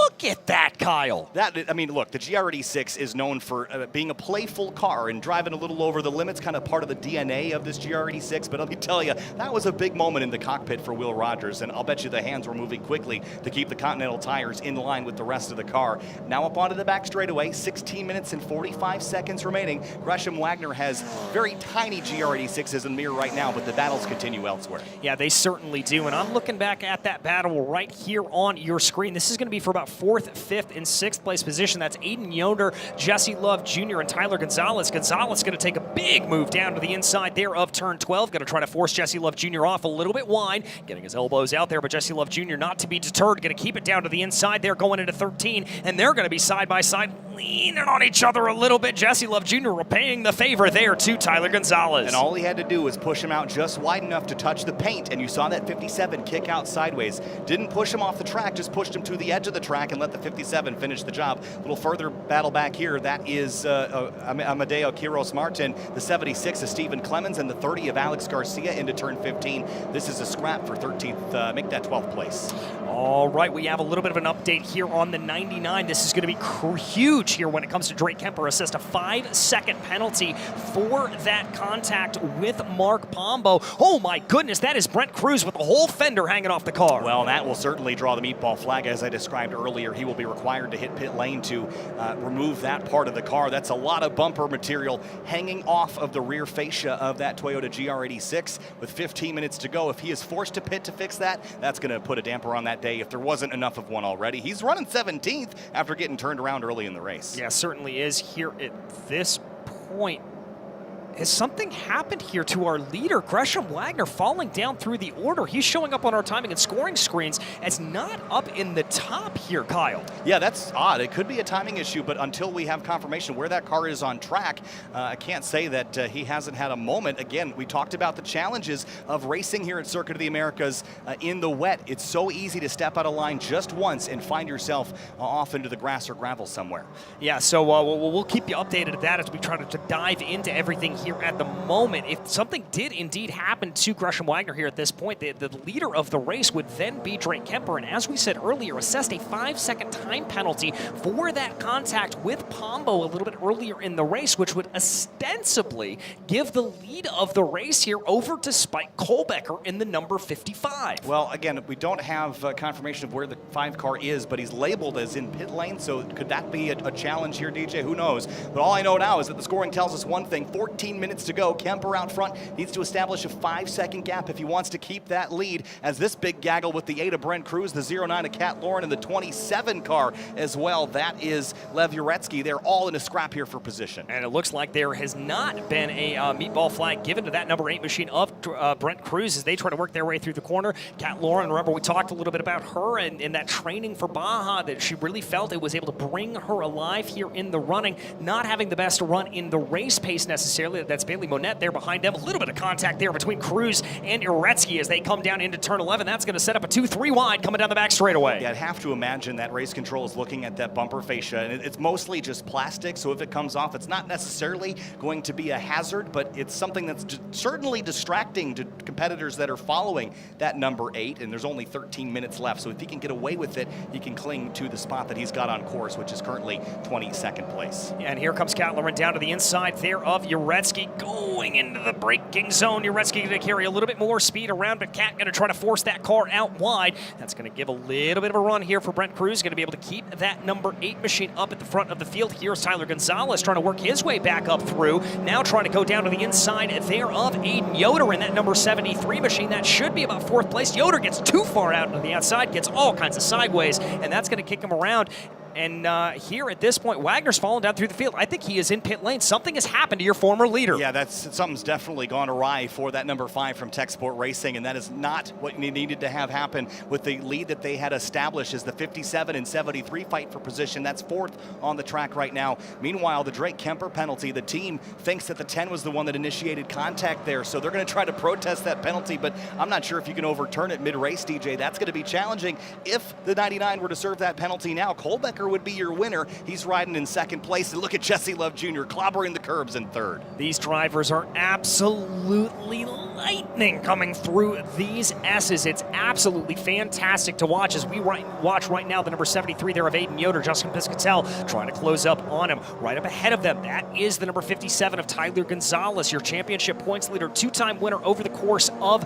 Look at that, Kyle. I mean, look, the GR86 is known for being a playful car and driving a little over the limits, kind of part of the DNA of this GR86. But let me tell you, that was a big moment in the cockpit for Will Rogers, and I'll bet you the hands were moving quickly to keep the Continental tires in line with the rest of the car. Now up onto the back straightaway, 16 minutes and 45 seconds remaining. Gresham Wagner has very tiny GR86s in the mirror right now, but the battles continue elsewhere. Yeah, they certainly do, and I'm looking back at that battle right here on your screen. This is going to be for about 4th, 5th, and 6th place position. That's Aiden Yoder, Jesse Love Jr., and Tyler Gonzalez. Gonzalez going to take a big move down to the inside there of turn 12. Going to try to force Jesse Love Jr. off a little bit wide, getting his elbows out there, but Jesse Love Jr. not to be deterred. Going to keep it down to the inside there going into 13, and they're going to be side by side, leaning on each other a little bit. Jesse Love Jr. repaying the favor there to Tyler Gonzalez. And all he had to do was push him out just wide enough to touch the paint, and you saw that 57 kick out sideways. Didn't push him off the track, just pushed him to the edge of the track. track and let the 57 finish the job. A little further battle back here. That is Amadeo Quiros Martin. The 76 is Stephen Clemens, and the 30 of Alex Garcia into turn 15. This is a scrap for 13th. Make that 12th place. All right, we have a little bit of an update here on the 99. This is going to be huge here when it comes to Drake Kemper. Assessed a 5-second penalty for that contact with Mark Pombo. Oh my goodness, that is Brent Cruz with the whole fender hanging off the car. Well, that will certainly draw the meatball flag. As I described earlier, he will be required to hit pit lane to remove that part of the car. That's a lot of bumper material hanging off of the rear fascia of that Toyota GR86 with 15 minutes to go. If he is forced to pit to fix that, that's going to put a damper on that day if there wasn't enough of one already. He's running 17th after getting turned around early in the race. Yeah, certainly is here at this point. Has something happened here to our leader, Gresham Wagner, falling down through the order? He's showing up on our timing and scoring screens as not up in the top here, Kyle. Yeah, that's odd. It could be a timing issue, but until we have confirmation where that car is on track, I can't say that he hasn't had a moment. Again, we talked about the challenges of racing here at Circuit of the Americas in the wet. It's so easy to step out of line just once and find yourself off into the grass or gravel somewhere. Yeah, so we'll keep you updated at that as we try to dive into everything here at the moment. If something did indeed happen to Gresham Wagner here at this point, the leader of the race would then be Drake Kemper, and as we said earlier, assessed a 5-second time penalty for that contact with Pombo a little bit earlier in the race, which would ostensibly give the lead of the race here over to Spike Kohlbecker in the number 55. Well, again, we don't have confirmation of where the 5 car is, but he's labeled as in pit lane, so could that be a challenge here, DJ? Who knows? But all I know now is that the scoring tells us one thing: 14 minutes to go. Kemper out front needs to establish a 5-second gap if he wants to keep that lead, as this big gaggle with the 8 of Brent Cruz, the 09 of Cat Lauren, and the 27 car as well. That is Lev Uretsky. They're all in a scrap here for position. And it looks like there has not been a meatball flag given to that number 8 machine of Brent Cruz as they try to work their way through the corner. Cat Lauren, remember we talked a little bit about her and in that training for Baja, that she really felt it was able to bring her alive here in the running, not having the best run in the race pace necessarily. That's Bailey Monette there behind them. A little bit of contact there between Cruz and Uretsky as they come down into turn 11. That's going to set up a 2-3 wide coming down the back straightaway. Yeah, I'd have to imagine that race control is looking at that bumper fascia, and it's mostly just plastic, so if it comes off, it's not necessarily going to be a hazard, but it's something that's certainly distracting to competitors that are following that number 8, and there's only 13 minutes left, so if he can get away with it, he can cling to the spot that he's got on course, which is currently 22nd place. And here comes Cat Lauren down to the inside there of Uretsky, going into the braking zone. Uretsky going to carry a little bit more speed around, but Cat going to try to force that car out wide. That's going to give a little bit of a run here for Brent Cruz. Going to be able to keep that number 8 machine up at the front of the field. Here's Tyler Gonzalez trying to work his way back up through. Now trying to go down to the inside there of Aiden Yoder in that number 73 machine. That should be about 4th place. Yoder gets too far out into the outside, gets all kinds of sideways, and that's going to kick him around. And here at this point, Wagner's fallen down through the field. I think he is in pit lane. Something has happened to your former leader. Yeah, something's definitely gone awry for that number 5 from Tech Sport Racing, and that is not what needed to have happen with the lead that they had established as the 57 and 73 fight for position. That's 4th on the track right now. Meanwhile, the Drake Kemper penalty, the team thinks that the 10 was the one that initiated contact there, so they're going to try to protest that penalty, but I'm not sure if you can overturn it mid-race, DJ. That's going to be challenging. If the 99 were to serve that penalty now, Kohlbecker would be your winner. He's riding in 2nd place, and look at Jesse Love Jr. clobbering the curbs in 3rd. These drivers are absolutely lightning coming through these S's. It's absolutely fantastic to watch as we watch right now the number 73 there of Aiden Yoder, Justin Piscatel trying to close up on him. Right up ahead of them, that is the number 57 of Tyler Gonzalez, your championship points leader, 2-time winner over the course of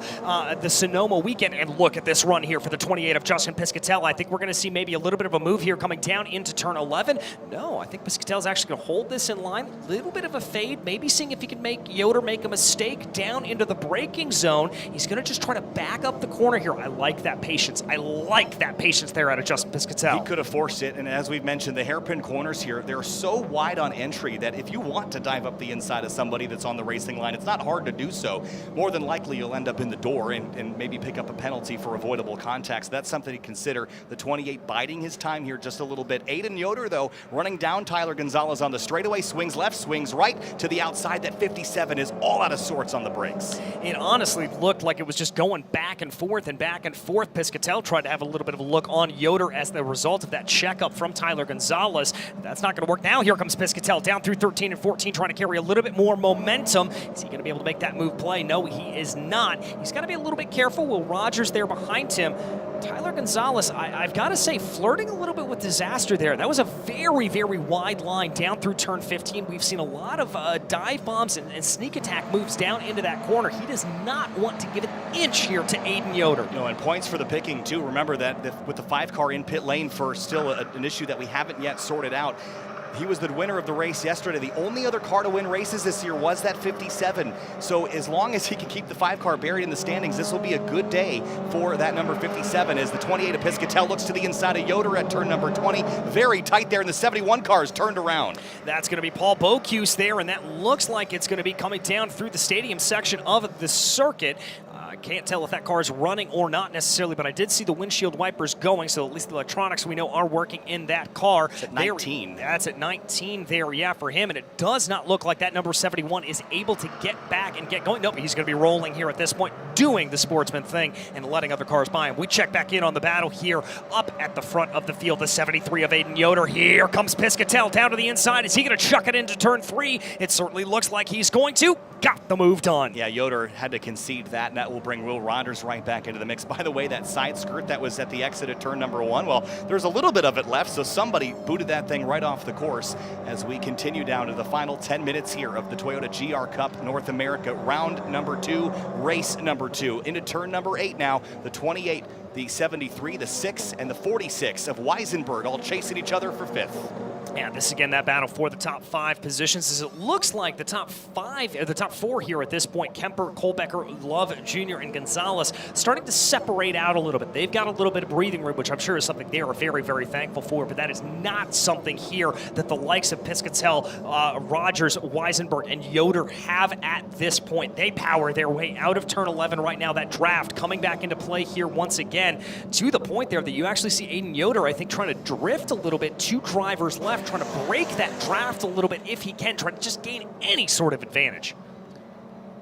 the Sonoma weekend. And look at this run here for the 28 of Justin Piscatel. I think we're going to see maybe a little bit of a move here coming down into turn 11. No, I think Piscatel's actually going to hold this in line. A little bit of a fade, maybe seeing if he can make Yoder make a mistake down into the braking zone. He's going to just try to back up the corner here. I like that patience. I like that patience there out of Justin Piscatel. He could have forced it, and as we've mentioned, the hairpin corners here, they're so wide on entry that if you want to dive up the inside of somebody that's on the racing line, it's not hard to do so. More than likely, you'll end up in the door and maybe pick up a penalty for avoidable contact. So that's something to consider. The 28 biding his time here just a little bit. it. Aiden Yoder, though, running down Tyler Gonzalez on the straightaway, swings left, swings right to the outside. That 57 is all out of sorts on the brakes. It honestly looked like it was just going back and forth and back and forth. Piscatell tried to have a little bit of a look on Yoder as the result of that checkup from Tyler Gonzalez. That's not going to work. Now here comes Piscatell down through 13 and 14, trying to carry a little bit more momentum. Is he going to be able to make that move play? No, he is not. He's got to be a little bit careful. Will Rogers there behind him. Tyler Gonzalez, I've got to say, flirting a little bit with disaster there. That was a very, very wide line down through turn 15. We've seen a lot of dive bombs and sneak attack moves down into that corner. He does not want to give an inch here to Aiden Yoder. You know, and points for the picking, too. Remember that with the 5-car in pit lane for still an issue that we haven't yet sorted out. He was the winner of the race yesterday. The only other car to win races this year was that 57. So as long as he can keep the 5-car buried in the standings, this will be a good day for that number 57 as the 28 of Piscatell looks to the inside of Yoder at turn number 20. Very tight there, and the 71 car is turned around. That's going to be Paul Bocuse there, and that looks like it's going to be coming down through the stadium section of the circuit. I can't tell if that car is running or not necessarily, but I did see the windshield wipers going, so at least the electronics we know are working in that car. It's at 19. That's at 19 there, yeah, for him, and it does not look like that number 71 is able to get back and get going. Nope, he's going to be rolling here at this point, doing the sportsman thing and letting other cars by him. We check back in on the battle here up at the front of the field, the 73 of Aiden Yoder. Here comes Piscatell down to the inside. Is he going to chuck it into turn 3? It certainly looks like he's going to. Got the move done. Yeah, Yoder had to concede that, and that will bring Will Rogers right back into the mix. By the way, that side skirt that was at the exit at turn number 1, well, there's a little bit of it left, so somebody booted that thing right off the course as we continue down to the final 10 minutes here of the Toyota GR Cup North America round number 2, race number 2. Into turn number 8 now, the 28, the 73, the 6, and the 46 of Weisenberg all chasing each other for 5th. Yeah, this again, that battle for the top 5 positions, as it looks like the top 4 here at this point, Kemper, Kohlbecker, Love Jr., and Gonzalez, starting to separate out a little bit. They've got a little bit of breathing room, which I'm sure is something they are very, very thankful for, but that is not something here that the likes of Piscatell, Rogers, Weisenberg, and Yoder have at this point. They power their way out of turn 11 right now. That draft coming back into play here once again, to the point there that you actually see Aiden Yoder, I think, trying to drift a little bit, 2 drivers left, trying to break that draft a little bit if he can, try to just gain any sort of advantage.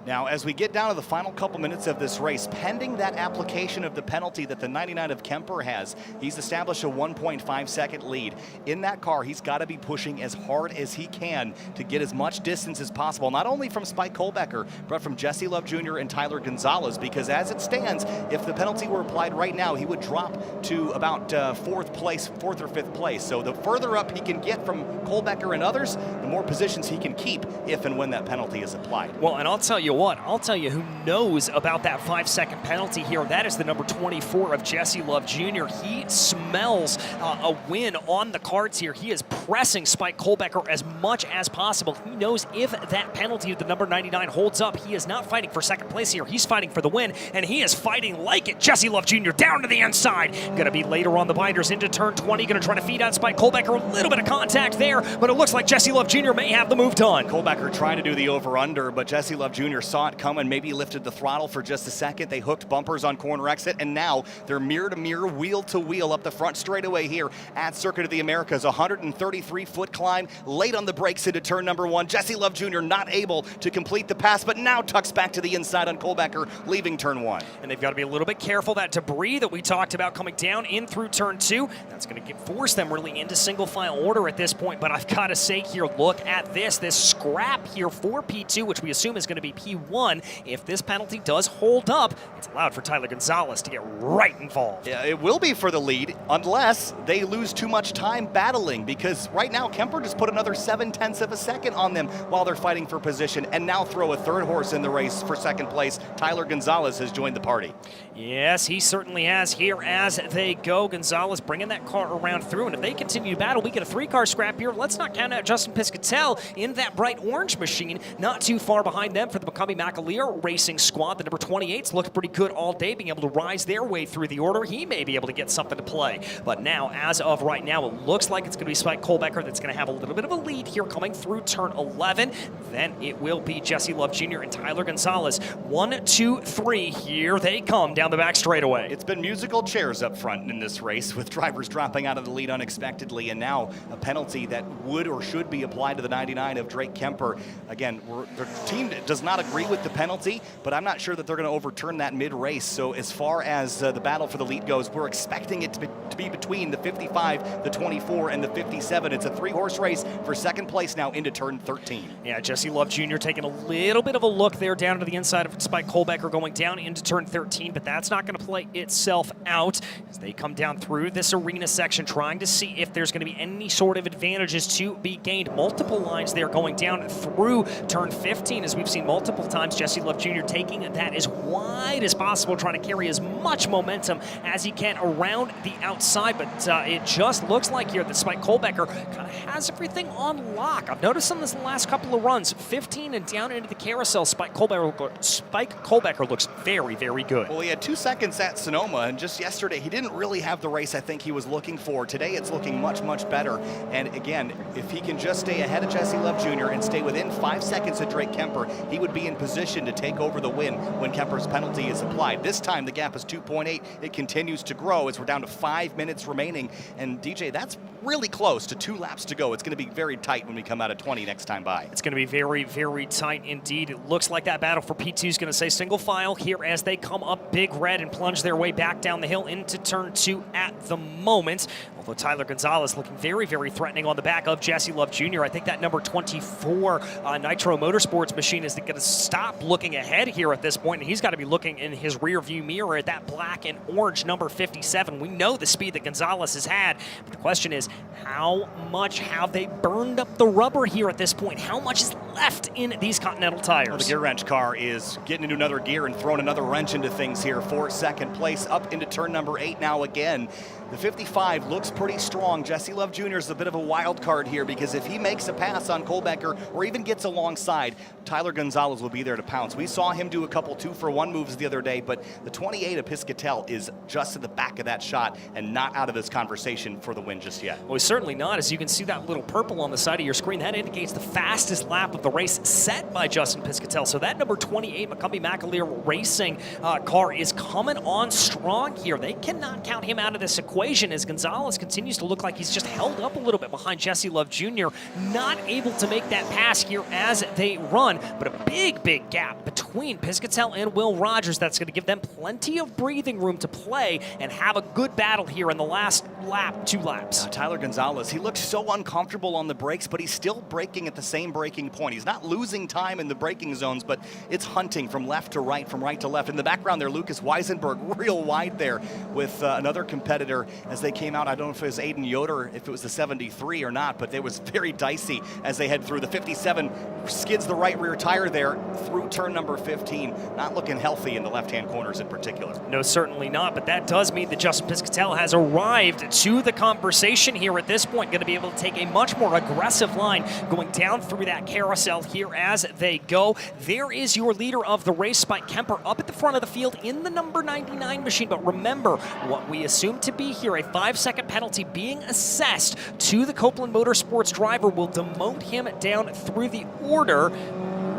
Now, as we get down to the final couple minutes of this race, pending that application of the penalty that the 99 of Kemper has, he's established a 1.5-second lead. In that car, he's got to be pushing as hard as he can to get as much distance as possible, not only from Spike Kohlbecker, but from Jesse Love Jr. and Tyler Gonzalez, because as it stands, if the penalty were applied right now, he would drop to about 4th or 5th place. So the further up he can get from Kohlbecker and others, the more positions he can keep if and when that penalty is applied. Well, and I'll tell you what, I'll tell you who knows about that 5-second penalty here. That is the number 24 of Jesse Love Jr. He smells a win on the cards here. He is pressing Spike Kohlbecker as much as possible. He knows if that penalty of the number 99 holds up, he is not fighting for second place here. He's fighting for the win, and he is fighting like it. Jesse Love Jr. down to the inside. Going to be later on the binders into turn 20. Going to try to feed out Spike Kohlbecker. A little bit of contact there, but it looks like Jesse Love Jr. may have the move done. Kohlbecker trying to do the over-under, but Jesse Love Jr. saw it coming, maybe lifted the throttle for just a second. They hooked bumpers on corner exit, and now they're mirror-to-mirror, wheel-to-wheel up the front straightaway here at Circuit of the Americas. 133-foot climb, late on the brakes into turn number 1. Jesse Love Jr. not able to complete the pass, but now tucks back to the inside on Kohlbecker, leaving turn 1. And they've got to be a little bit careful. That debris that we talked about coming down in through turn 2, that's going to force them really into single file order at this point. But I've got to say here, look at this scrap here for P2, which we assume is going to be P1. If this penalty does hold up, it's allowed for Tyler Gonzalez to get right involved. Yeah, it will be for the lead unless they lose too much time battling, because right now Kemper just put another 0.7 of a second on them while they're fighting for position, and now throw a third horse in the race for second place. Tyler Gonzalez has joined the party. Yes, he certainly has here as they go. Gonzalez bringing that car around through, and if they continue to battle, we get a 3-car scrap here. Let's not count out Justin Piscatell in that bright orange machine, not too far behind them for the McCumbee McAleer Racing Squad. The number 28s looked pretty good all day, being able to rise their way through the order. He may be able to get something to play. But now, as of right now, it looks like it's going to be Spike Kohlbecker that's going to have a little bit of a lead here coming through turn 11. Then it will be Jesse Love Jr. and Tyler Gonzalez. 1, 2, 3. Here they come down the back straightaway. It's been musical chairs up front in this race, with drivers dropping out of the lead unexpectedly, and now a penalty that would or should be applied to the 99 of Drake Kemper. Again, the team does not agree with the penalty, but I'm not sure that they're going to overturn that mid-race. So as far as the battle for the lead goes, we're expecting it to be between the 55, the 24, and the 57. It's a 3-horse race for second place now into turn 13. Yeah, Jesse Love Jr. taking a little bit of a look there down to the inside of Spike Kohlbecker going down into turn 13, but that's not going to play itself out as they come down through this arena section, trying to see if there's going to be any sort of advantages to be gained. Multiple lines there going down through turn 15, as we've seen multiple times. Jesse Love Jr. taking that as wide as possible, trying to carry as much momentum as he can around the outside, but it just looks like here that Spike Kohlbecker kind of has everything on lock. I've noticed on this last couple of runs, 15 and down into the carousel, Spike Kohlbecker looks very, very good. Well, he had 2 seconds at Sonoma, and just yesterday he didn't really have the race I think he was looking for. Today it's looking much, much better. And again, if he can just stay ahead of Jesse Love Jr. and stay within 5 seconds of Drake Kemper, he would be in position to take over the win when Kemper's penalty is applied. This time the gap is 2.8. It continues to grow as we're down to 5 minutes remaining. And DJ, that's really close to 2 laps to go. It's going to be very tight when we come out of 20 next time by. It's going to be very, very tight indeed. It looks like that battle for P2 is going to say single file here as they come up big red and plunge their way back down the hill into turn 2 at the moment. Although Tyler Gonzalez looking very, very threatening on the back of Jesse Love Jr. I think that number 24 Nitro Motorsports machine is going to stop looking ahead here at this point, and he's got to be looking in his rear view mirror at that black and orange number 57. We know the speed that Gonzalez has had, but the question is, how much have they burned up the rubber here at this point? How much is left in these Continental tires? Well, the gear wrench car is getting into another gear and throwing another wrench into things here for second place, up into turn number 8 now again. The 55 looks pretty strong. Jesse Love Jr. is a bit of a wild card here, because if he makes a pass on Kohlbecker or even gets alongside, Tyler Gonzalez will be there to pounce. We saw him do a couple 2-for-1 moves the other day, but the 28 of Piscatell is just at the back of that shot and not out of this conversation for the win just yet. Well, certainly not. As you can see that little purple on the side of your screen, that indicates the fastest lap of the race set by Justin Piscatell. So that number 28 McCumbee McAleer Racing car is coming on strong here. They cannot count him out of this equation, as Gonzalez continues to look like he's just held up a little bit behind Jesse Love Jr., not able to make that pass here as they run, but a big, big gap between Piscatell and Will Rogers. That's going to give them plenty of breathing room to play and have a good battle here in the last lap, 2 laps. Now, Tyler Gonzalez, he looks so uncomfortable on the brakes, but he's still braking at the same braking point. He's not losing time in the braking zones, but it's hunting from left to right, from right to left. In the background there, Lucas Weisenberg, real wide there with another competitor as they came out. I don't know if it was Aiden Yoder, if it was the 73 or not, but it was very dicey as they head through. The 57 skids the right rear tire there through turn number 15. Not looking healthy in the left-hand corners in particular. No, certainly not, but that does mean that Justin Piscatell has arrived to the conversation here at this point, going to be able to take a much more aggressive line going down through that carousel here as they go. There is your leader of the race, Spike Kemper, up at the front of the field in the number 99 machine, but remember, what we assume to be here, a 5-second penalty being assessed to the Copeland Motorsports driver will demote him down through the order.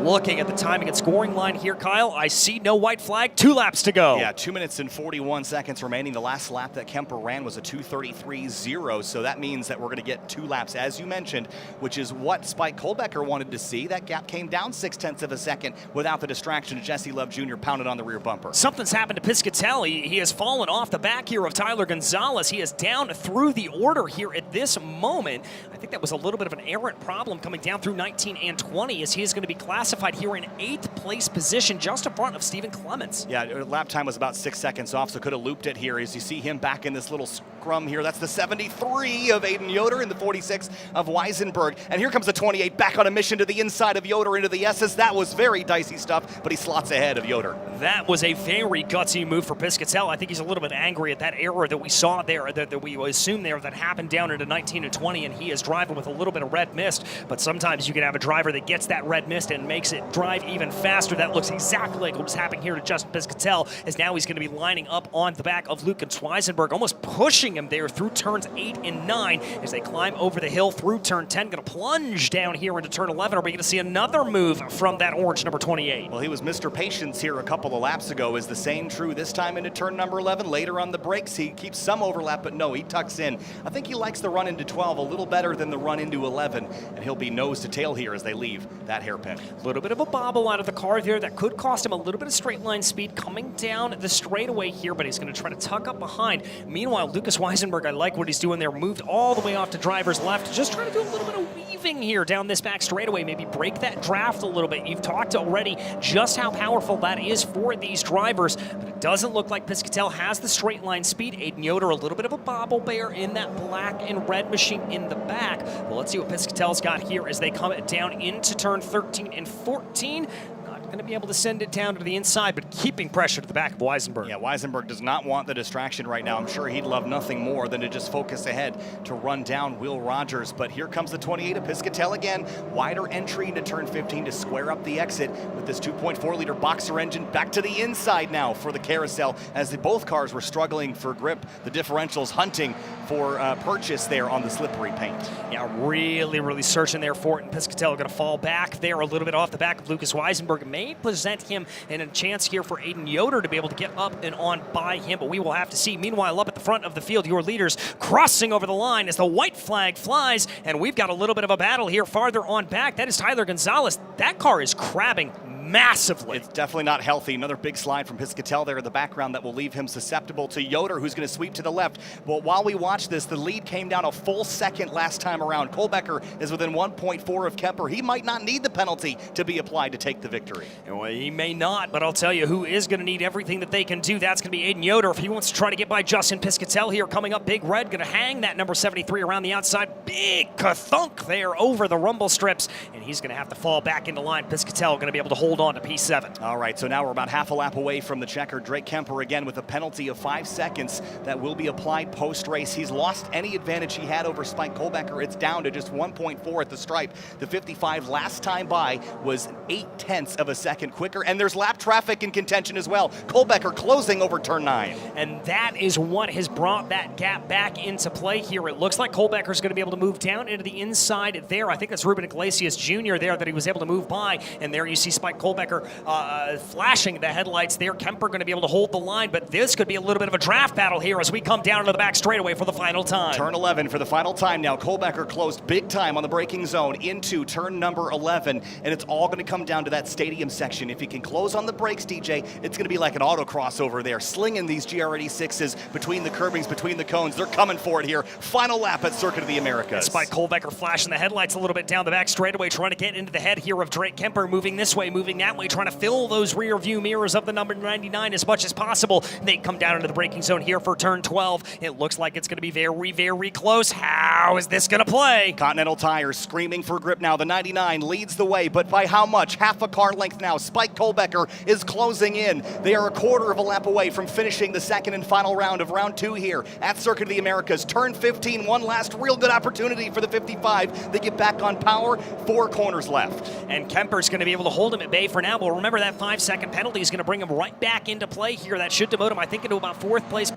Looking at the timing and scoring line here, Kyle, I see no white flag, 2 laps to go. Yeah, 2 minutes and 41 seconds remaining. The last lap that Kemper ran was a 2:33.0, so that means that we're going to get 2 laps, as you mentioned, which is what Spike Kohlbecker wanted to see. That gap came down 0.6 of a second without the distraction of Jesse Love Jr. pounded on the rear bumper. Something's happened to Piscatell. He has fallen off the back here of Tyler Gonzalez. He is down through the order here at this moment. I think that was a little bit of an errant problem coming down through 19 and 20, as he is going to be classified here in 8th place position, just in front of Stephen Clements. Yeah, lap time was about 6 seconds off, so could have looped it here. As you see him back in this little scrum here, that's the 73 of Aiden Yoder and the 46 of Weisenberg. And here comes the 28 back on a mission to the inside of Yoder into the S's. That was very dicey stuff, but he slots ahead of Yoder. That was a very gutsy move for Piscatell. I think he's a little bit angry at that error that we saw there, that we assumed there, that happened down into 19 and 20, and he is driving with a little bit of red mist. But sometimes you can have a driver that gets that red mist and makes makes it drive even faster. That looks exactly like what was happening here to Justin Piscatell, as now he's going to be lining up on the back of Lucas Weisenberg, almost pushing him there through turns 8 and 9 as they climb over the hill through turn 10. Going to plunge down here into turn 11. Are we going to see another move from that orange number 28? Well, he was Mr. Patience here a couple of laps ago. Is the same true this time into turn number 11? Later on the brakes, he keeps some overlap, but no, he tucks in. I think he likes the run into 12 a little better than the run into 11, and he'll be nose to tail here as they leave that hairpin. A little bit of a bobble out of the car there. That could cost him a little bit of straight line speed coming down the straightaway here, but he's going to try to tuck up behind. Meanwhile, Lucas Weisenberg, I like what he's doing there. Moved all the way off to driver's left. Just trying to do a little bit of weaving here down this back straightaway. Maybe break that draft a little bit. You've talked already just how powerful that is for these drivers, but it doesn't look like Piscatell has the straight line speed. Aiden Yoder, a little bit of a bobble bear in that black and red machine in the back. Well, let's see what Piscatell's got here as they come down into turn 13 and 14. Going to be able to send it down to the inside, but keeping pressure to the back of Weisenberg. Yeah, Weisenberg does not want the distraction right now. I'm sure he'd love nothing more than to just focus ahead to run down Will Rogers. But here comes the 28 of Piscatell again. Wider entry into turn 15 to square up the exit with this 2.4-liter boxer engine. Back to the inside now for the carousel as both cars were struggling for grip. The differentials hunting for purchase there on the slippery paint. Yeah, really searching there for it. And Piscatell going to fall back there a little bit off the back of Lucas Weisenberg. May present him in a chance here for Aiden Yoder to be able to get up and on by him, but we will have to see. Meanwhile, up at the front of the field, your leaders crossing over the line as the white flag flies, and we've got a little bit of a battle here farther on back. That is Tyler Gonzalez. That car is crabbing massively. It's definitely not healthy. Another big slide from Piscatell there in the background that will leave him susceptible to Yoder, who's going to sweep to the left. But while we watch this, the lead came down a full second last time around. Kohlbecker is within 1.4 of Kemper. He might not need the penalty to be applied to take the victory. Well, he may not, but I'll tell you who is going to need everything that they can do. That's going to be Aiden Yoder if he wants to try to get by Justin Piscatell here. Coming up, Big Red going to hang that number 73 around the outside. Big ka-thunk there over the rumble strips, and he's going to have to fall back into line. Piscatell going to be able to hold on to P7. All right, so now we're about half a lap away from the checker. Drake Kemper again with a penalty of 5 seconds that will be applied post-race. He's lost any advantage he had over Spike Kohlbecker. It's down to just 1.4 at the stripe. The 55 last time by was 0.8 of a second quicker, and there's lap traffic in contention as well. Kohlbecker closing over turn 9. And that is what has brought that gap back into play here. It looks like Kohlbecker's going to be able to move down into the inside there. I think that's Ruben Iglesias Jr. there that he was able to move by, and there you see Spike Kohlbecker flashing the headlights there. Kemper going to be able to hold the line, but this could be a little bit of a draft battle here as we come down into the back straightaway for the final time. Turn 11 for the final time now. Kohlbecker closed big time on the braking zone into turn number 11, and it's all going to come down to that stadium section. If he can close on the brakes, DJ, it's going to be like an autocross over there, slinging these GR86s between the curbings, between the cones. They're coming for it here. Final lap at Circuit of the Americas. Spike Kohlbecker flashing the headlights a little bit down the back straightaway, trying to get into the head here of Drake Kemper, moving this way, moving that way, trying to fill those rear view mirrors of the number 99 as much as possible. They come down into the braking zone here for turn 12. It looks like it's going to be very close. How is this going to play? Continental Tires screaming for grip now. The 99 leads the way, but by how much? Half a car length now. Spike Kohlbecker is closing in. They are a quarter of a lap away from finishing the second and final round of round 2 here at Circuit of the Americas. Turn 15, one last real good opportunity for the 55. They get back on power, 4 corners left. And Kemper's going to be able to hold him at bay for now. But remember, that 5-second penalty is going to bring him right back into play here. That should demote him, I think, into about 4th place.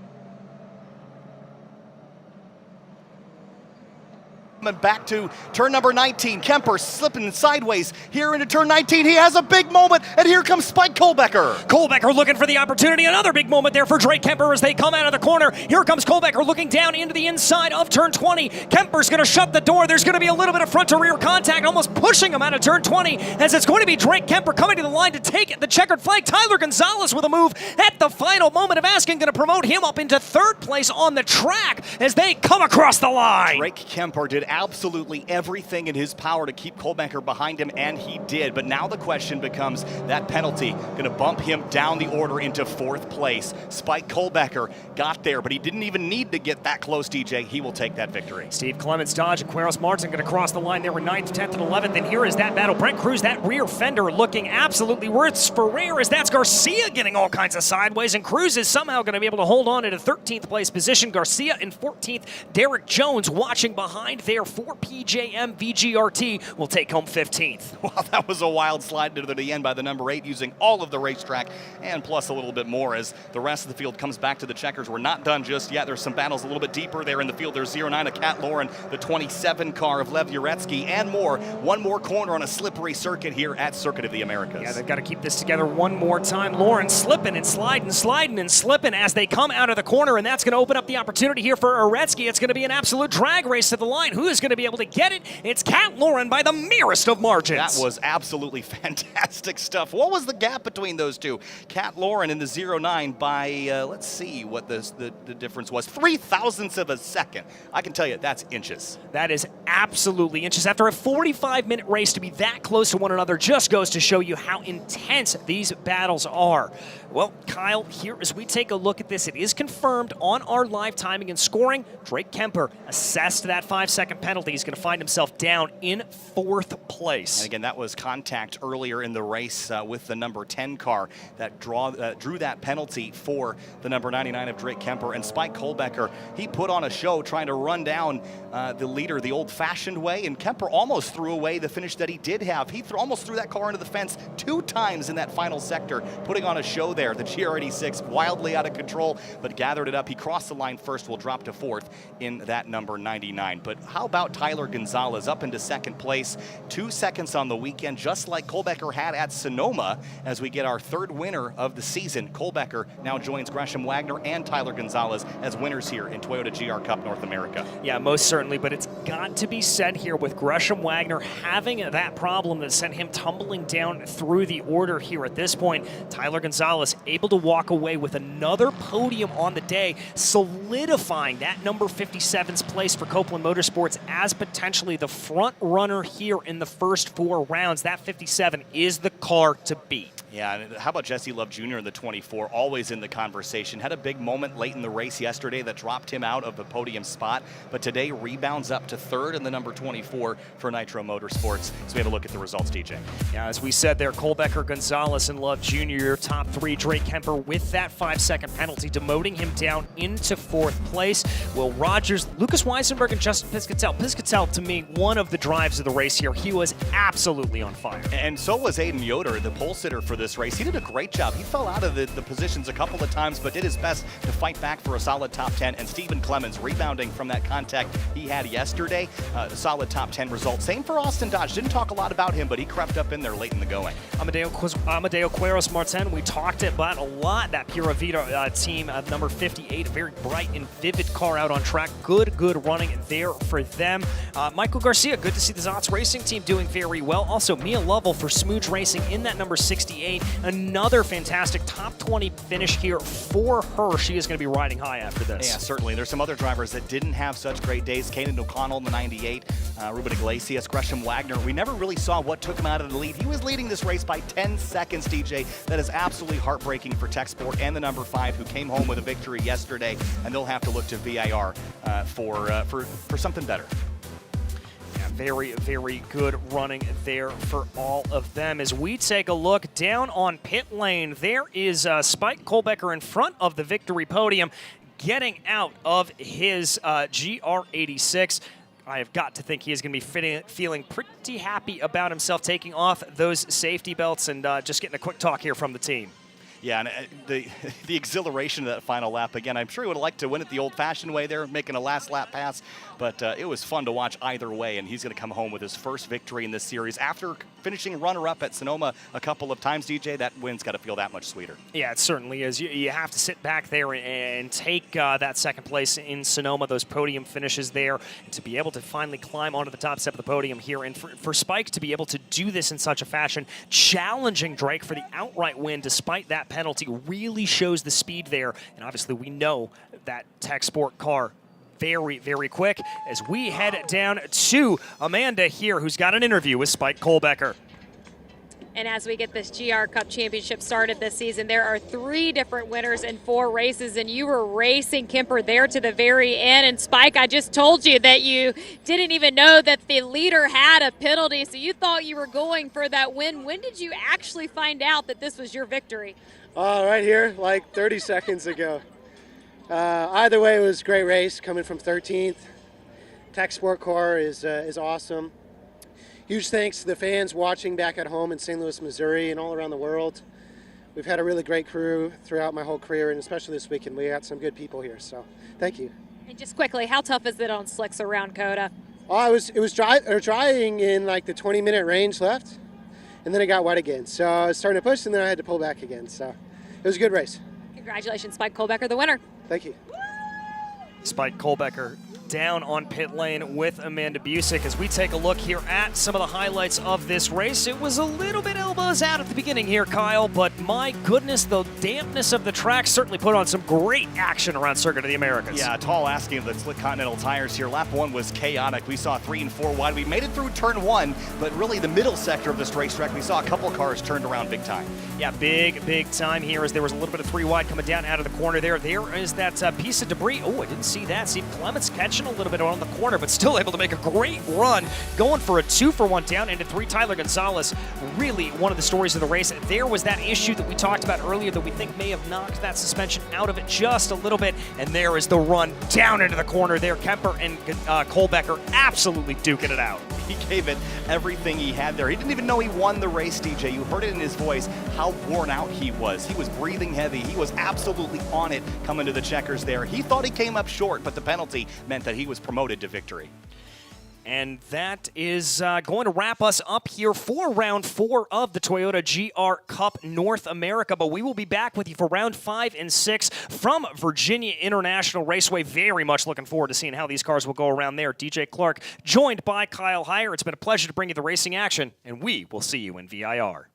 Back to turn number 19. Kemper slipping sideways here into turn 19. He has a big moment, and here comes Spike Kohlbecker. Kohlbecker looking for the opportunity. Another big moment there for Drake Kemper as they come out of the corner. Here comes Kohlbecker looking down into the inside of turn 20. Kemper's going to shut the door. There's going to be a little bit of front to rear contact, almost pushing him out of turn 20, as it's going to be Drake Kemper coming to the line to take the checkered flag. Tyler Gonzalez with a move at the final moment of asking, going to promote him up into 3rd place on the track as they come across the line. Drake Kemper did absolutely everything in his power to keep Kohlbecker behind him, and he did. But now the question becomes that penalty going to bump him down the order into 4th place. Spike Kohlbecker got there, but he didn't even need to get that close, DJ. He will take that victory. Steve Clements, Dodge, and Quiros Martin going to cross the line there in 9th, 10th, and 11th. And here is that battle. Brent Cruz, that rear fender looking absolutely worse for rare, as that's Garcia getting all kinds of sideways, and Cruz is somehow going to be able to hold on at a 13th place position. Garcia in 14th. Derek Jones watching behind there for PJM VGRT will take home 15th. Well, that was a wild slide to the end by the number 8, using all of the racetrack and plus a little bit more as the rest of the field comes back to the checkers. We're not done just yet. There's some battles a little bit deeper there in the field. There's 09 of Kat Lauren, the 27 car of Lev Uretsky, and more. One more corner on a slippery circuit here at Circuit of the Americas. Yeah, they've got to keep this together one more time. Lauren slipping and sliding, sliding and slipping as they come out of the corner, and that's going to open up the opportunity here for Uretsky. It's going to be an absolute drag race to the line. Who is going to be able to get it? It's Kat Lauren by the merest of margins. That was absolutely fantastic stuff. What was the gap between those two? Kat Lauren in the 09 by, let's see what the difference was. 0.03 of a second. I can tell you, that's inches. That is absolutely inches. After a 45-minute race, to be that close to one another just goes to show you how intense these battles are. Well, Kyle, here as we take a look at this, it is confirmed on our live timing and scoring. Drake Kemper assessed that 5-second penalty. He's going to find himself down in 4th place. And again, that was contact earlier in the race with the number 10 car that drew that penalty for the number 99 of Drake Kemper. And Spike Kohlbecker, he put on a show trying to run down the leader the old-fashioned way, and Kemper almost threw away the finish that he did have. He almost threw that car into the fence 2 times in that final sector, putting on a show there. The GR86 wildly out of control, but gathered it up. He crossed the line first, will drop to 4th in that number 99. But how about Tyler Gonzalez up into 2nd place? 2 seconds on the weekend, just like Kohlbecker had at Sonoma, as we get our 3rd winner of the season. Kohlbecker now joins Gresham Wagner and Tyler Gonzalez as winners here in Toyota GR Cup North America. Yeah, most certainly, but it's got to be said here with Gresham Wagner having that problem that sent him tumbling down through the order here at this point. Tyler Gonzalez able to walk away with another podium on the day, solidifying that number 57's place for Copeland Motorsports as potentially the front runner here in the first 4 rounds. That 57 is the car to beat. Yeah, and how about Jesse Love Jr. in the 24, always in the conversation. Had a big moment late in the race yesterday that dropped him out of the podium spot, but today rebounds up to 3rd in the number 24 for Nitro Motorsports. So we have a look at the results, DJ. Yeah, as we said there, Kohlbecker, Gonzalez, and Love Jr., your top 3. Drake Kemper with that 5-second penalty, demoting him down into 4th place. Will Rogers, Lucas Weisenberg, and Justin Piscatell. Piscatell, to me, one of the drives of the race here. He was absolutely on fire. And so was Aiden Yoder, the pole sitter for this race. He did a great job. He fell out of the positions a couple of times, but did his best to fight back for a solid top 10. And Stephen Clemens rebounding from that contact he had yesterday. Solid top 10 result. Same for Austin Dodge. Didn't talk a lot about him, but he crept up in there late in the going. Amadeo Quiros Martin, we talked about a lot. That Pura Vida team of number 58, a very bright and vivid car out on track. Good running there for them. Michael Garcia, good to see the Zotz Racing team doing very well. Also, Mia Lovell for Smooge Racing in that number 68. Another fantastic top 20 finish here for her. She is going to be riding high after this. Yeah, certainly. There's some other drivers that didn't have such great days. Kanan O'Connell in the 98, Ruben Iglesias, Gresham Wagner. We never really saw what took him out of the lead. He was leading this race by 10 seconds, DJ. That is absolutely heartbreaking for Tech Sport and the number 5, who came home with a victory yesterday, and they'll have to look to VIR for something better. Very good running there for all of them. As we take a look down on pit lane, there is Spike Kohlbecker in front of the victory podium, getting out of his GR86. I have got to think he is going to be feeling pretty happy about himself, taking off those safety belts and just getting a quick talk here from the team. Yeah, and the exhilaration of that final lap, again, I'm sure he would have liked to win it the old-fashioned way there, making a last lap pass, but it was fun to watch either way, and he's going to come home with his first victory in this series. After finishing runner-up at Sonoma a couple of times, DJ, that win's got to feel that much sweeter. Yeah, it certainly is. You have to sit back there and take that second place in Sonoma, those podium finishes there, and to be able to finally climb onto the top step of the podium here, and for Spike to be able to do this in such a fashion, challenging Drake for the outright win despite that penalty, really shows the speed there. And obviously we know that Tech Sport car very quick, as we head down to Amanda here, who's got an interview with Spike Kohlbecker. And as we get this GR Cup Championship started this season, there are 3 different winners in 4 races, and you were racing Kemper there to the very end. And Spike, I just told you that you didn't even know that the leader had a penalty, so you thought you were going for that win. When did you actually find out that this was your victory? Right here, like 30 seconds ago. Either way, it was a great race, coming from 13th Tech Sport Car is awesome. Huge thanks to the fans watching back at home in St. Louis, Missouri, and all around the world. We've had a really great crew throughout my whole career, and especially this weekend. We got some good people here, so thank you. And just quickly, how tough is it on slicks around COTA? Oh, it was drying in like the 20-minute range left, and then it got wet again. So I was starting to push, and then I had to pull back again. So it was a good race. Congratulations, Spike Kohlbecker, the winner. Thank you. Spike Kohlbecker down on pit lane with Amanda Busick. As we take a look here at some of the highlights of this race, it was a little bit elbows out at the beginning here, Kyle, but my goodness, the dampness of the track certainly put on some great action around Circuit of the Americas. Yeah, tall asking of the Slick Continental tires here. Lap 1 was chaotic. We saw 3 and 4 wide. We made it through turn 1, but really the middle sector of this racetrack, we saw a couple cars turned around big time. Yeah, big time here as there was a little bit of 3 wide coming down out of the corner there. There is that piece of debris. Oh, I didn't see that. Steve Clements catching a little bit on the corner, but still able to make a great run, going for a 2-for-1 down into 3. Tyler Gonzalez, really one of the stories of the race. There was that issue that we talked about earlier that we think may have knocked that suspension out of it just a little bit, and there is the run down into the corner there. Kemper and Kohlbecker absolutely duking it out. He gave it everything he had there. He didn't even know he won the race, DJ. You heard it in his voice, how worn out he was. He was breathing heavy. He was absolutely on it coming to the checkers there. He thought he came up short, but the penalty meant that he was promoted to victory. And that is going to wrap us up here for round 4 of the Toyota GR Cup North America. But we will be back with you for round 5 and 6 from Virginia International Raceway. Very much looking forward to seeing how these cars will go around there. DJ Clark joined by Kyle Heyer. It's been a pleasure to bring you the racing action, and we will see you in VIR.